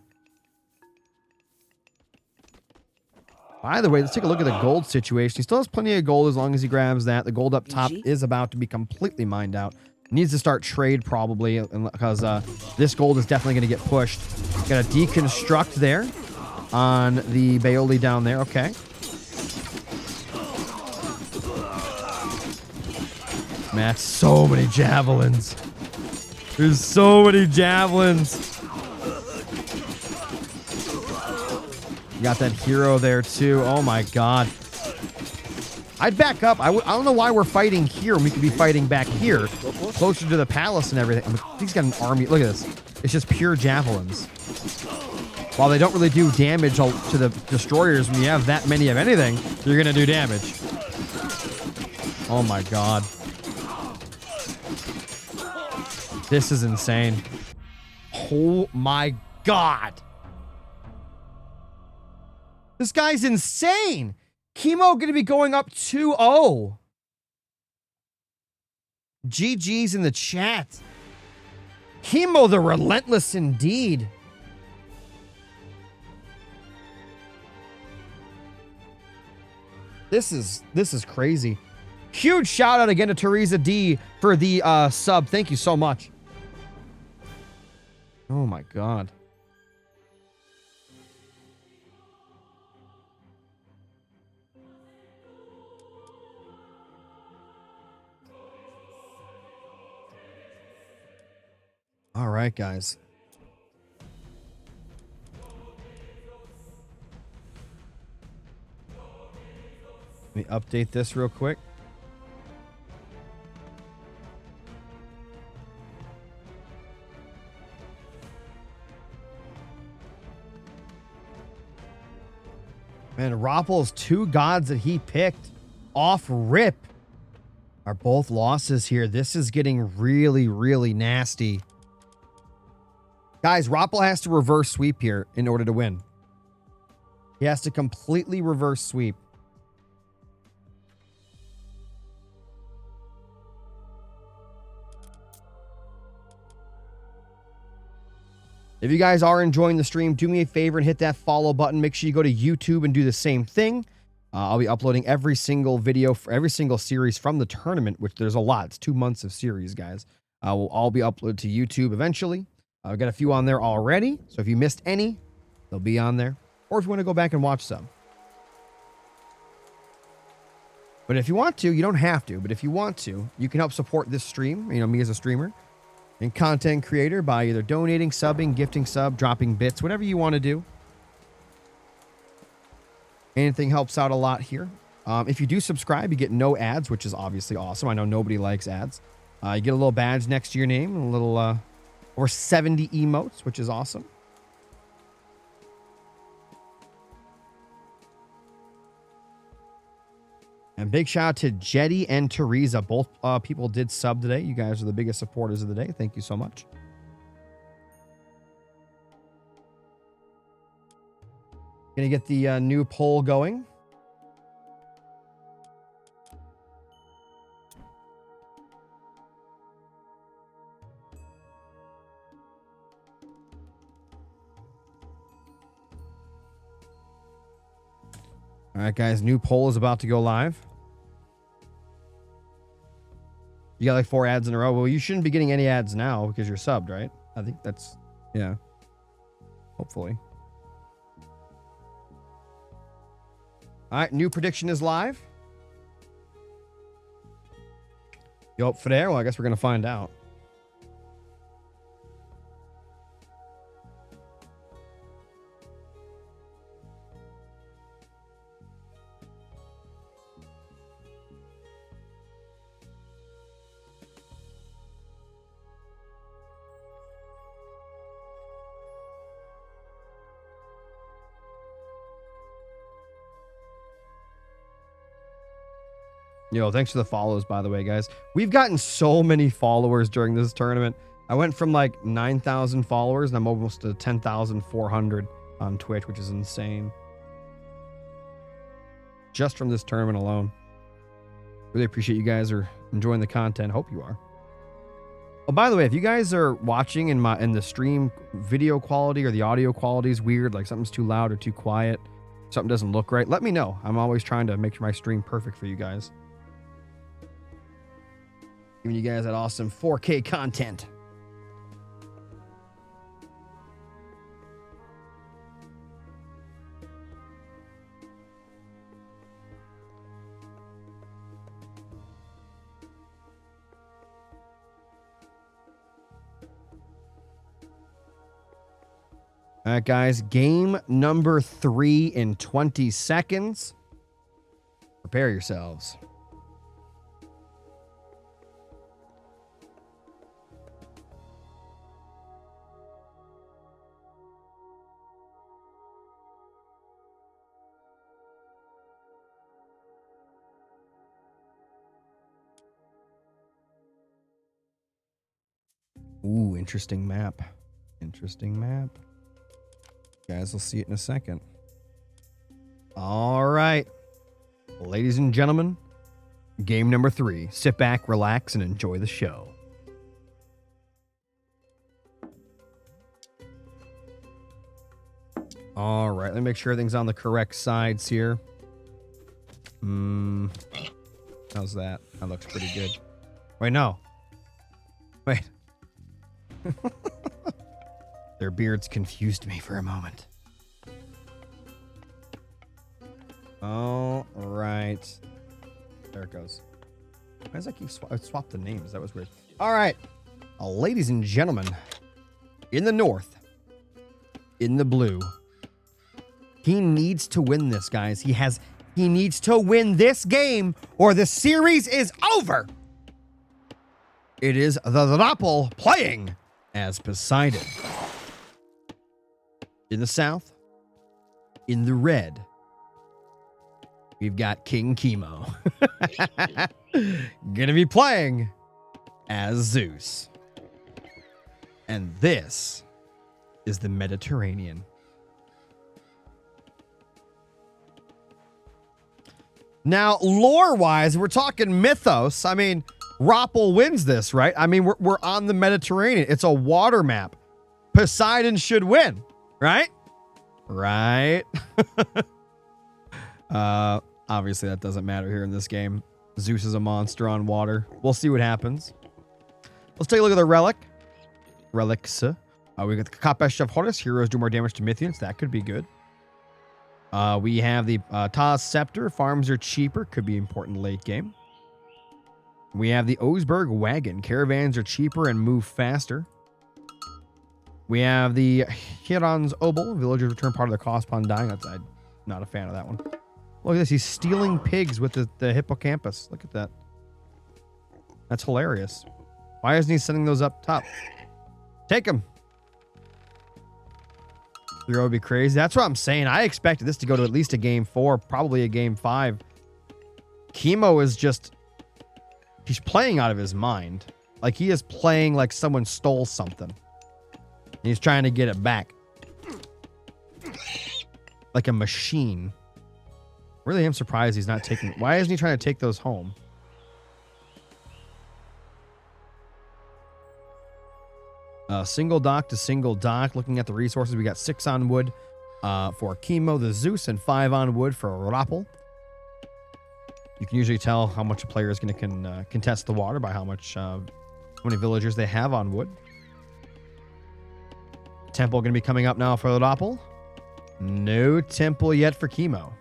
Speaker 1: By the way, let's take a look at the gold situation. He still has plenty of gold as long as he grabs that. The gold up top is about to be completely mined out. Needs to start trade probably because this gold is definitely going to get pushed. Got a deconstruct there on the Baoli down there. Okay. Man, so many javelins. There's so many javelins. You got that hero there too. Oh my God. I'd back up. I don't know why we're fighting here when we could be fighting back here, closer to the palace and everything. I mean, he's got an army. Look at this. It's just pure javelins. While they don't really do damage to the destroyers, when you have that many of anything, you're going to do damage. Oh my God. This is insane. Oh my God. This guy's insane. Kimo going to be going up 2-0. GG's in the chat. Kimo the relentless indeed. This is crazy. Huge shout out again to Teresa D for the sub. Thank you so much. Oh my God. All right, guys. Let me update this real quick. Man, TheRapl's 2 gods that he picked off rip are both losses here. This is getting really, really nasty. Guys, TheRapl has to reverse sweep here in order to win. He has to completely reverse sweep. If you guys are enjoying the stream, do me a favor and hit that follow button. Make sure you go to YouTube and do the same thing. I'll be uploading every single video for every single series from the tournament, which there's a lot. It's 2 months of series, guys. Will all be uploaded to YouTube eventually. I've got a few on there already, so if you missed any, they'll be on there. Or if you want to go back and watch some. But if you want to, you don't have to, but if you want to, you can help support this stream, me as a streamer and content creator by either donating, subbing, gifting sub, dropping bits, whatever you want to do. Anything helps out a lot here. If you do subscribe, you get no ads, which is obviously awesome. I know nobody likes ads. You get a little badge next to your name, a little, or 70 emotes, which is awesome. And big shout out to Jetty and Teresa. Both people did sub today. You guys are the biggest supporters of the day. Thank you so much. Gonna get the new poll going. All right, guys, new poll is about to go live. You got like 4 ads in a row. Well, you shouldn't be getting any ads now because you're subbed, right? I think that's, yeah. Hopefully. All right, new prediction is live. You up for there? Well, I guess we're going to find out. Yo, thanks for the follows, by the way, guys. We've gotten so many followers during this tournament. I went from like 9,000 followers, and I'm almost to 10,400 on Twitch, which is insane. Just from this tournament alone. Really appreciate you guys are enjoying the content. Hope you are. Oh, by the way, if you guys are watching in the stream video quality or the audio quality is weird, like something's too loud or too quiet, something doesn't look right, let me know. I'm always trying to make my stream perfect for you guys. Giving you guys that awesome 4K content. All right, guys, game number 3 in 20 seconds. Prepare yourselves. Ooh, interesting map. Interesting map. Guys, we'll see it in a second. All right. Ladies and gentlemen, game number 3. Sit back, relax, and enjoy the show. All right, let me make sure everything's on the correct sides here. How's that? That looks pretty good. Wait, no. Wait. Their beards confused me for a moment. All right. There it goes. Why does I keep swap the names? That was weird. All right. Ladies and gentlemen, in the north, in the blue, he needs to win this, guys. He needs to win this game or the series is over. It is TheRapl playing as Poseidon. In the south, in the red, we've got King Kimo. Gonna be playing as Zeus. And this is the Mediterranean. Now, lore-wise, we're talking mythos. I mean, TheRapl wins this, right? I mean, we're on the Mediterranean. It's a water map. Poseidon should win, right? Right. Obviously that doesn't matter here in this game. Zeus is a monster on water. We'll see what happens. Let's take a look at the relic. Relics. We got the Kapesh of Horus. Heroes do more damage to Mythians. That could be good. We have the Taz Scepter. Farms are cheaper. Could be important late game. We have the Osberg Wagon. Caravans are cheaper and move faster. We have the Hiran's Obol. Villagers return part of their cost upon dying. I'm not a fan of that one. Look at this. He's stealing pigs with the hippocampus. Look at that. That's hilarious. Why isn't he sending those up top? Take him. 0 would be crazy. That's what I'm saying. I expected this to go to at least a game 4, probably a game 5. Kimo is just... He's playing out of his mind. Like, he is playing like someone stole something. And he's trying to get it back. Like a machine. Really am surprised he's not taking... Why isn't he trying to take those home? Single dock to single dock. Looking at the resources, we got 6 on wood for Kimo, the Zeus, and 5 on wood for TheRapl. You can usually tell how much a player is going to contest the water by how many villagers they have on wood. Temple going to be coming up now for TheRapl. No temple yet for Kimo.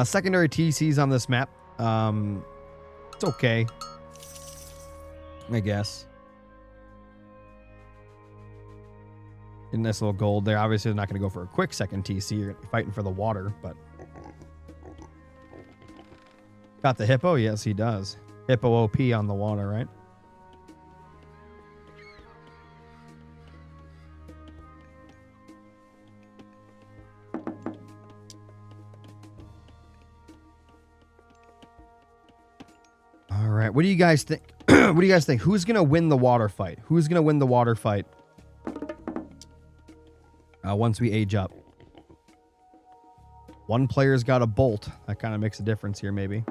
Speaker 1: Secondary TCs on this map. It's okay, I guess. A nice little gold there. Obviously, they're not going to go for a quick second TC. You're fighting for the water, but... Got the hippo? Yes, he does. Hippo OP on the water, right? All right. What do you guys think? What do you guys think? Who's going to win the water fight? Who's going to win the water fight once we age up? One player's got a bolt. That kind of makes a difference here, maybe.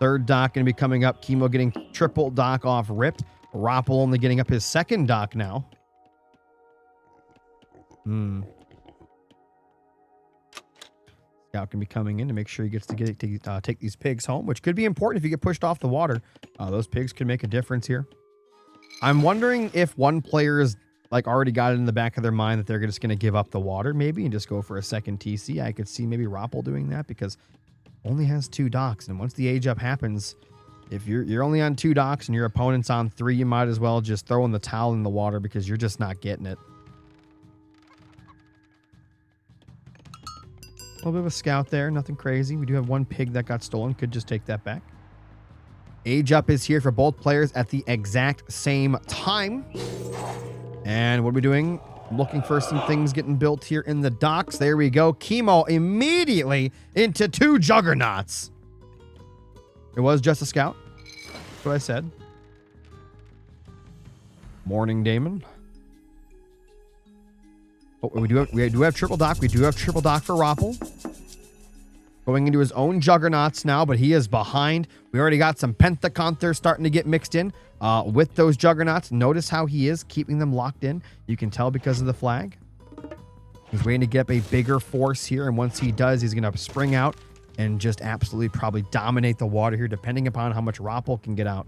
Speaker 1: Third dock going to be coming up. Kimo getting triple dock off rip. TheRapl only getting up his second dock now. Scout can be coming in to make sure he gets to take these pigs home, which could be important if you get pushed off the water. Those pigs could make a difference here. I'm wondering if one player is like already got it in the back of their mind that they're just going to give up the water maybe and just go for a second TC. I could see maybe TheRapl doing that because only has 2 docks, and once the age up happens, if you're only on 2 docks and your opponent's on 3, you might as well just throw in the towel in the water because you're just not getting it. A little bit of a scout there, nothing crazy. We do have 1 pig that got stolen, could just take that back. Age up is here for both players at the exact same time. And what are we doing? Looking for some things getting built here in the docks. There we go. Kimo immediately into 2 juggernauts. It was just a scout. That's what I said. Morning, Damon. Oh, we do have triple dock. We do have triple dock for TheRapl. Going into his own juggernauts now, but he is behind. We already got some Pentaconthers starting to get mixed in with those juggernauts. Notice how he is keeping them locked in. You can tell because of the flag. He's waiting to get up a bigger force here, and once he does, he's going to spring out and just absolutely probably dominate the water here, depending upon how much TheRapl can get out.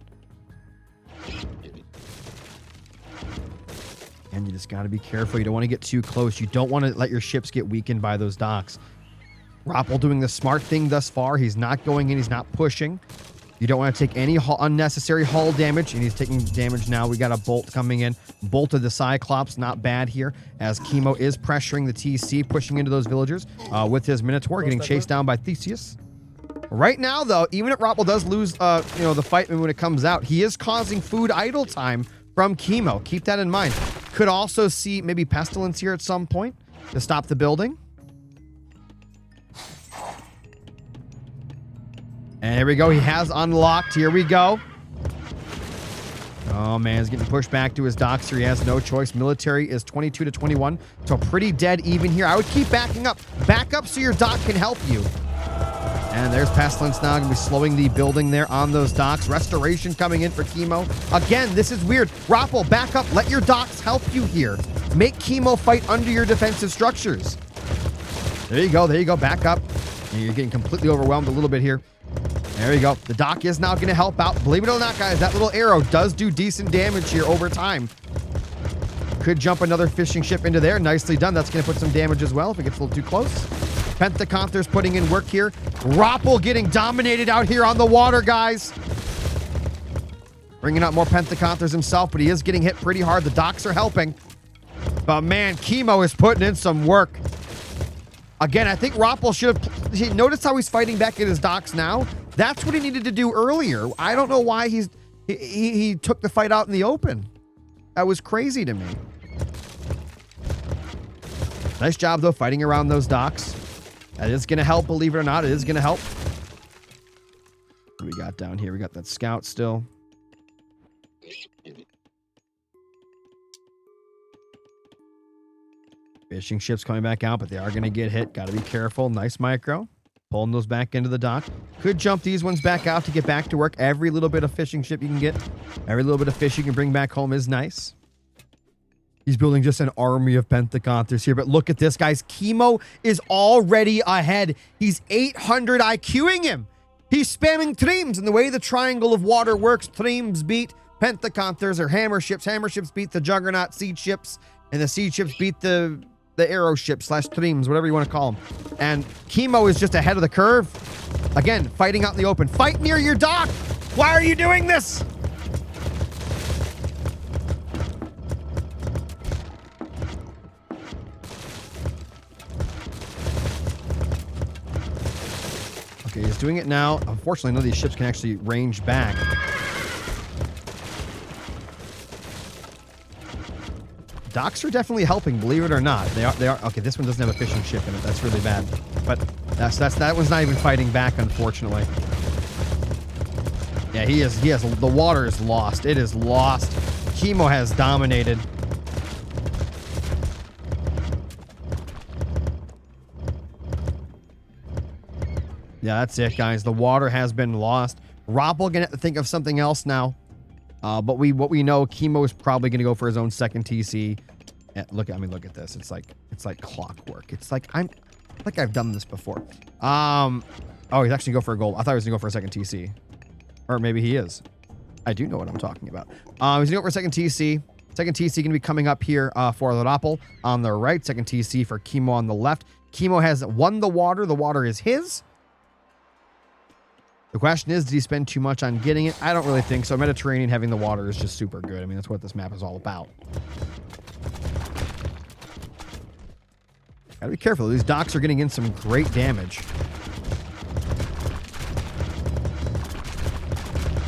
Speaker 1: And you just got to be careful. You don't want to get too close. You don't want to let your ships get weakened by those docks. TheRapl doing the smart thing thus far. He's not going in. He's not pushing. You don't want to take any unnecessary hull damage, and he's taking damage now. We got a bolt coming in. Bolt of the Cyclops, not bad here, as Kimo is pressuring the TC, pushing into those villagers with his Minotaur, getting chased down by Theseus. Right now, though, even if TheRapl does lose the fight when it comes out, he is causing food idle time from Kimo. Keep that in mind. Could also see maybe Pestilence here at some point to stop the building. And here we go. He has unlocked. Here we go. Oh, man. He's getting pushed back to his docks here. He has no choice. Military is 22 to 21. So pretty dead even here. I would keep backing up. Back up so your dock can help you. And there's Pestilence now, going to be slowing the building there on those docks. Restoration coming in for Kimo. Again, this is weird. TheRapl, back up. Let your docks help you here. Make Kimo fight under your defensive structures. There you go. There you go. Back up. And you're getting completely overwhelmed a little bit here. There you go. The dock is now going to help out. Believe it or not, guys, that little arrow does do decent damage here over time. Could jump another fishing ship into there. Nicely done. That's going to put some damage as well if it gets a little too close. Pentaconther's putting in work here. TheRapl getting dominated out here on the water, guys. Bringing out more Pentaconthers himself, but he is getting hit pretty hard. The docks are helping. But man, Kimo is putting in some work. Again, I think TheRapl should have... Notice how he's fighting back at his docks now? That's what he needed to do earlier. I don't know why he took the fight out in the open. That was crazy to me. Nice job, though, fighting around those docks. That is going to help, believe it or not. It is going to help. What do we got down here? We got that scout still. Fishing ships coming back out, but they are going to get hit. Got to be careful. Nice micro. Pulling those back into the dock. Could jump these ones back out to get back to work. Every little bit of fishing ship you can get, every little bit of fish you can bring back home is nice. He's building just an army of Pentaconthers here, but look at this, guys. Kimo is already ahead. He's 800 IQing him. He's spamming Tremes, and the way the triangle of water works, Tremes beat Pentaconthers or hammer ships. Hammer ships beat the Juggernaut seed ships, and the seed ships beat the arrow ships / Tremes, whatever you want to call them. And Kimo is just ahead of the curve. Again, fighting out in the open. Fight near your dock. Why are you doing this? Okay, he's doing it now. Unfortunately, none of these ships can actually range back. Docks are definitely helping, believe it or not. They are. Okay, this one doesn't have a fishing ship in it. That's really bad. But that one's not even fighting back, unfortunately. Yeah, he is. The water is lost. It is lost. Kimo has dominated. Yeah, that's it, guys. The water has been lost. TheRapl gonna have to think of something else now. But what we know, Kimo is probably gonna go for his own second TC. And look at this. It's like clockwork. It's like I've done this before. Oh, he's actually go for a goal. I thought he was gonna go for a second TC, or maybe he is. I do know what I'm talking about. He's gonna go for a second TC. Second TC gonna be coming up here for TheRapl on the right. Second TC for Kimo on the left. Kimo has won the water. The water is his. The question is, did he spend too much on getting it? I don't really think so. Mediterranean having the water is just super good. I mean, that's what this map is all about. Gotta be careful. These docks are getting in some great damage.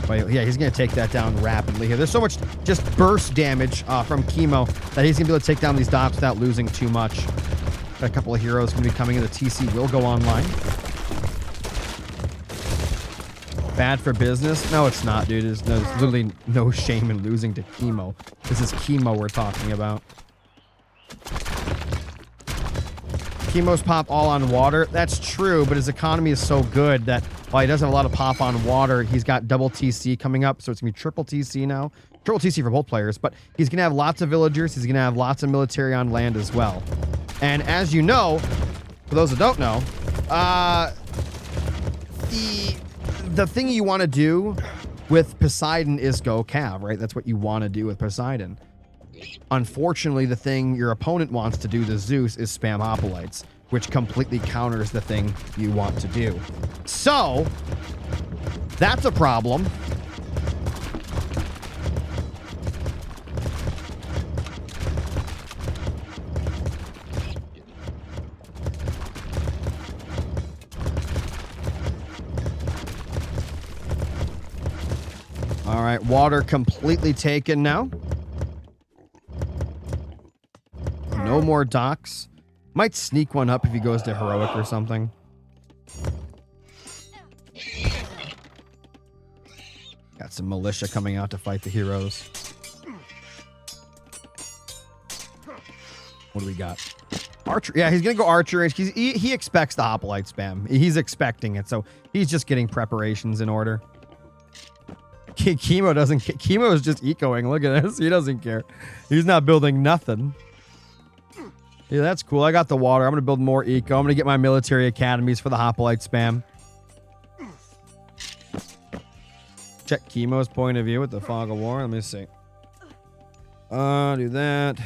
Speaker 1: But yeah, he's going to take that down rapidly here. There's so much just burst damage from Kimo that he's going to be able to take down these docks without losing too much. Got a couple of heroes going to be coming in. The TC will go online. Bad for business? No, it's not, dude. There's literally no shame in losing to Kimo. This is Kimo we're talking about. Kimo's pop all on water. That's true, but his economy is so good that while he doesn't have a lot of pop on water, he's got double TC coming up, so it's going to be triple TC now. Triple TC for both players, but he's going to have lots of villagers. He's going to have lots of military on land as well. And as you know, for those that don't know, the thing you want to do with Poseidon is go cav, right? That's what you want to do with Poseidon. Unfortunately, the thing your opponent wants to do, the Zeus, is spam hoplites, which completely counters the thing you want to do. So, that's a problem. All right, water completely taken now. No more docks. Might sneak one up if he goes to heroic or something. Got some militia coming out to fight the heroes. What do we got? Archer. Yeah, he's going to go Archer. He expects the Hoplite spam. He's expecting it. So he's just getting preparations in order. Kimo doesn't. Kimo is just ecoing. Look at this. He doesn't care. He's not building nothing. Yeah, that's cool. I got the water. I'm going to build more eco. I'm going to get my military academies for the Hoplite spam. Check Kimo's point of view with the Fog of War. Let me see. Do that.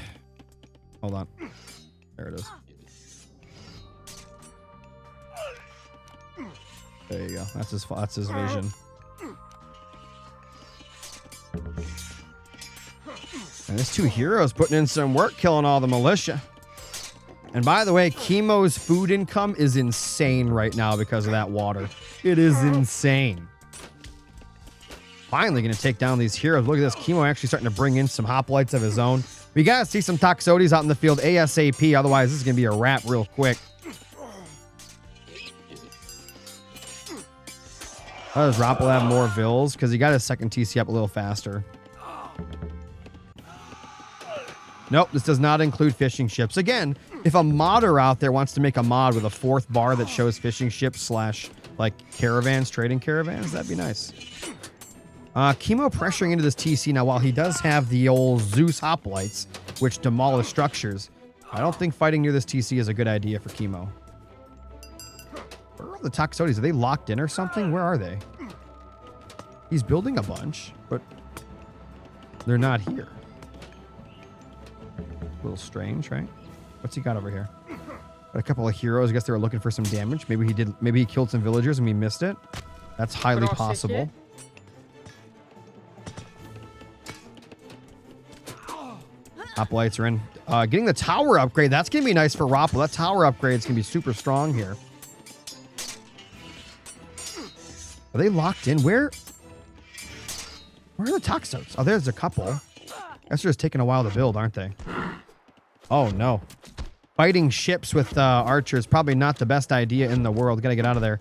Speaker 1: Hold on. There it is. There you go. That's his vision. And there's 2 heroes putting in some work, killing all the militia. And by the way, Kimo's food income is insane right now because of that water. It is insane. Finally going to take down these heroes. Look at this. Kimo actually starting to bring in some hoplites of his own. We got to see some Toxotes out in the field ASAP. Otherwise, this is going to be a wrap real quick. How does TheRapl have more vills? Because he got his second TC up a little faster. Nope, this does not include fishing ships. Again, if a modder out there wants to make a mod with a 4th bar that shows fishing ships / like caravans, trading caravans, that'd be nice. Kimo pressuring into this TC. Now, while he does have the old Zeus hoplites, which demolish structures, I don't think fighting near this TC is a good idea for Kimo. Where are the Toxotes? Are they locked in or something? Where are they? He's building a bunch, but they're not here. A little strange, right? What's he got over here? Got a couple of heroes. I guess they were looking for some damage. Maybe he killed some villagers and we missed it. That's highly possible. Hoplites are in. Getting the tower upgrade. That's going to be nice for TheRapl. That tower upgrade is going to be super strong here. Are they locked in? Where are the Toxotes? Oh, there's a couple. I guess they're just taking a while to build, aren't they? Oh, no. Fighting ships with archers, probably not the best idea in the world. Got to get out of there.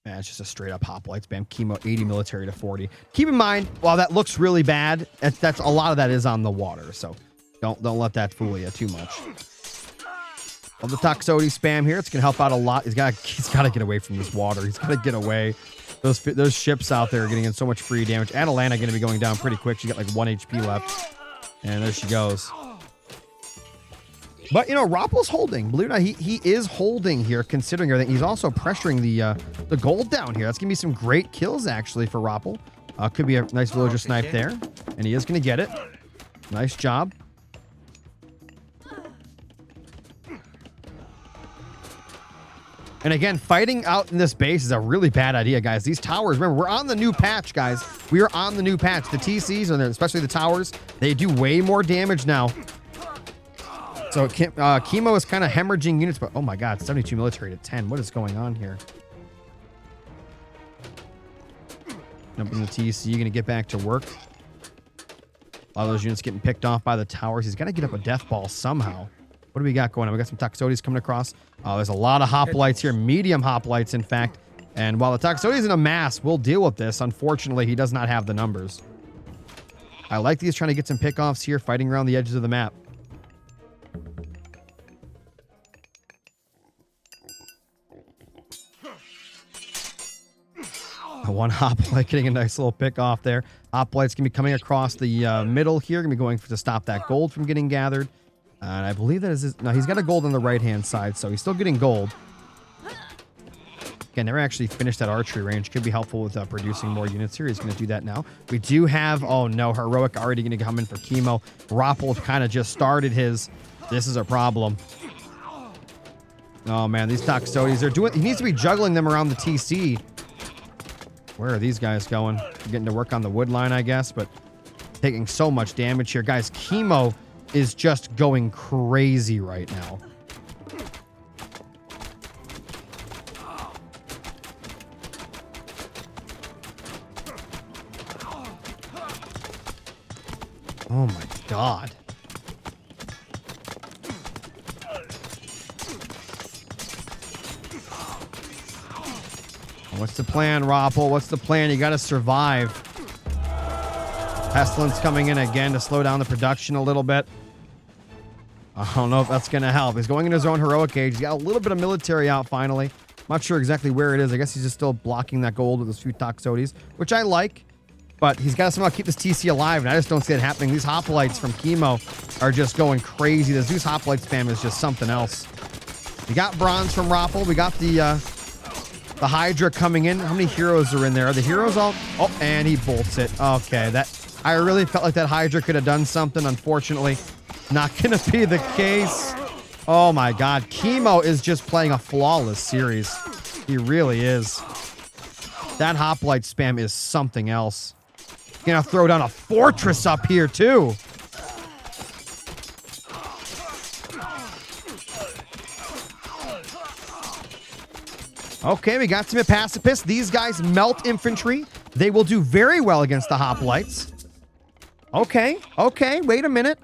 Speaker 1: It's just a straight up hoplite spam. Kimo 80 military to 40. Keep in mind, while that looks really bad, that's a lot of that is on the water. So don't let that fool you too much. Well, the Toxotes spam here, it's gonna help out a lot. He's got to get away from this water. He's got to get away. Those ships out there are getting in so much free damage. Atalanta gonna be going down pretty quick. She got like 1 HP left, and there she goes. But, you know, TheRapl's holding. Believe it or not, he is holding here, considering everything. He's also pressuring the gold down here. That's going to be some great kills, actually, for TheRapl. Could be a nice villager snipe there. And he is going to get it. Nice job. And again, fighting out in this base is a really bad idea, guys. These towers, remember, we're on the new patch, guys. We are on the new patch. The TCs, and especially the towers, they do way more damage now. So Kimo is kind of hemorrhaging units, but oh my god, 72 military to 10. What is going on here? Jumping the TC, you're going to get back to work. A lot of those units getting picked off by the towers. He's got to get up a death ball somehow. What do we got going on? We got some Toxotes coming across. There's a lot of hoplites here, medium hoplites, in fact. And while the Toxotes in a mass, we'll deal with this. Unfortunately, he does not have the numbers. I like these trying to get some pickoffs here, fighting around the edges of the map. One hoplite getting a nice little pick off there. Hoplite's gonna be coming across the middle here. Gonna be going to stop that gold from getting gathered. And I believe that is his, no, he's got a gold on the right hand side, so he's still getting gold. Again, never actually finished that archery range. Could be helpful with producing more units here. He's gonna do that now. We do have, oh no, heroic already gonna come in for Kimo. TheRapl kind of just started his. This is a problem. Oh man, these Toxotes, they're doing. He needs to be juggling them around the TC. Where are these guys going? Getting to work on the wood line, I guess, but taking so much damage here. Guys, Kimo is just going crazy right now. Oh my God. What's the plan, Rapple? What's the plan? You got to survive. Pestilence coming in again to slow down the production a little bit. I don't know if that's going to help. He's going into his own heroic age. He's got a little bit of military out finally. I'm not sure exactly where it is. I guess he's just still blocking that gold with those few Toxotes, which I like. But he's got to somehow keep this TC alive, and I just don't see it happening. These hoplites from Kimo are just going crazy. The Zeus hoplite spam is just something else. We got bronze from Rapple. We got the Hydra coming in. How many heroes are in there? Are the heroes all... Oh, and he bolts it. Okay, that... I really felt like that Hydra could have done something. Unfortunately, not going to be the case. Oh my God. Kimo is just playing a flawless series. He really is. That hoplite spam is something else. Gonna throw down a fortress up here too. Okay, we got some Pacifist. These guys melt infantry. They will do very well against the hoplites. Okay, wait a minute.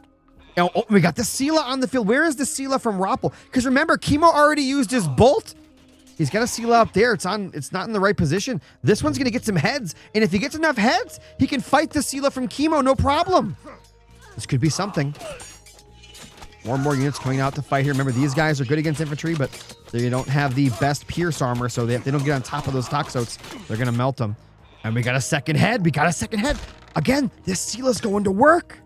Speaker 1: Oh, we got the Sela on the field. Where is the Sela from Rapple? Because remember, Kimo already used his bolt. He's got a Sela up there. It's not in the right position. This one's going to get some heads. And if he gets enough heads, he can fight the Sela from Kimo, no problem. This could be something. More and more units coming out to fight here. Remember, these guys are good against infantry, but they don't have the best pierce armor, so if they don't get on top of those Toxotes, they're going to melt them. And we got a second head. Again, this Sela's going to work.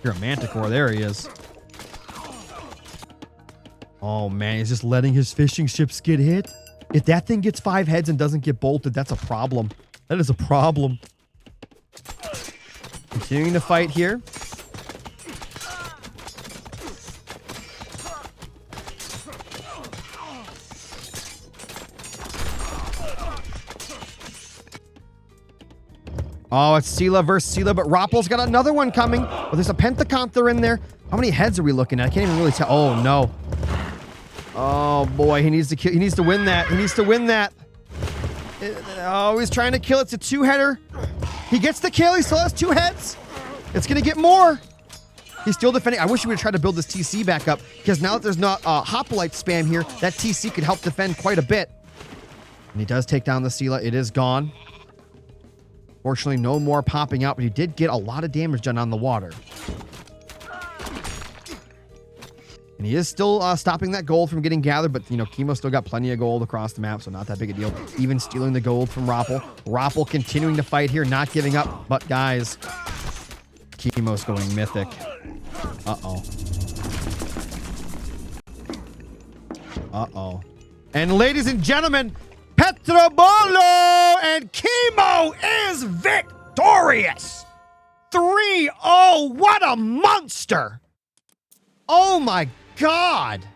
Speaker 1: You're a Manticore. There he is. Oh, man. He's just letting his fishing ships get hit. If that thing gets 5 heads and doesn't get bolted, that's a problem. That is a problem. Continuing to fight here. Oh, it's Sela versus Sela, but Rapple's got another one coming. Oh, there's a Pentaconther in there. How many heads are we looking at? I can't even really tell. Oh, no. Oh, boy. He needs to kill. He needs to win that. He needs to win that. Oh, he's trying to kill. It's a 2-header. He gets the kill. He still has 2 heads. It's going to get more. He's still defending. I wish he would have tried to build this TC back up, because now that there's not hoplite spam here, that TC could help defend quite a bit. And he does take down the Sela. It is gone. Fortunately, no more popping out, but he did get a lot of damage done on the water. And he is still stopping that gold from getting gathered, but, you know, Kimo still got plenty of gold across the map, so not that big a deal. Even stealing the gold from Rapple. Rapple continuing to fight here, not giving up. But, guys, Kimo's going Mythic. Uh-oh. Uh-oh. And, ladies and gentlemen, Petrobolo and Kimo is victorious. 3-0. What a monster. Oh, my God.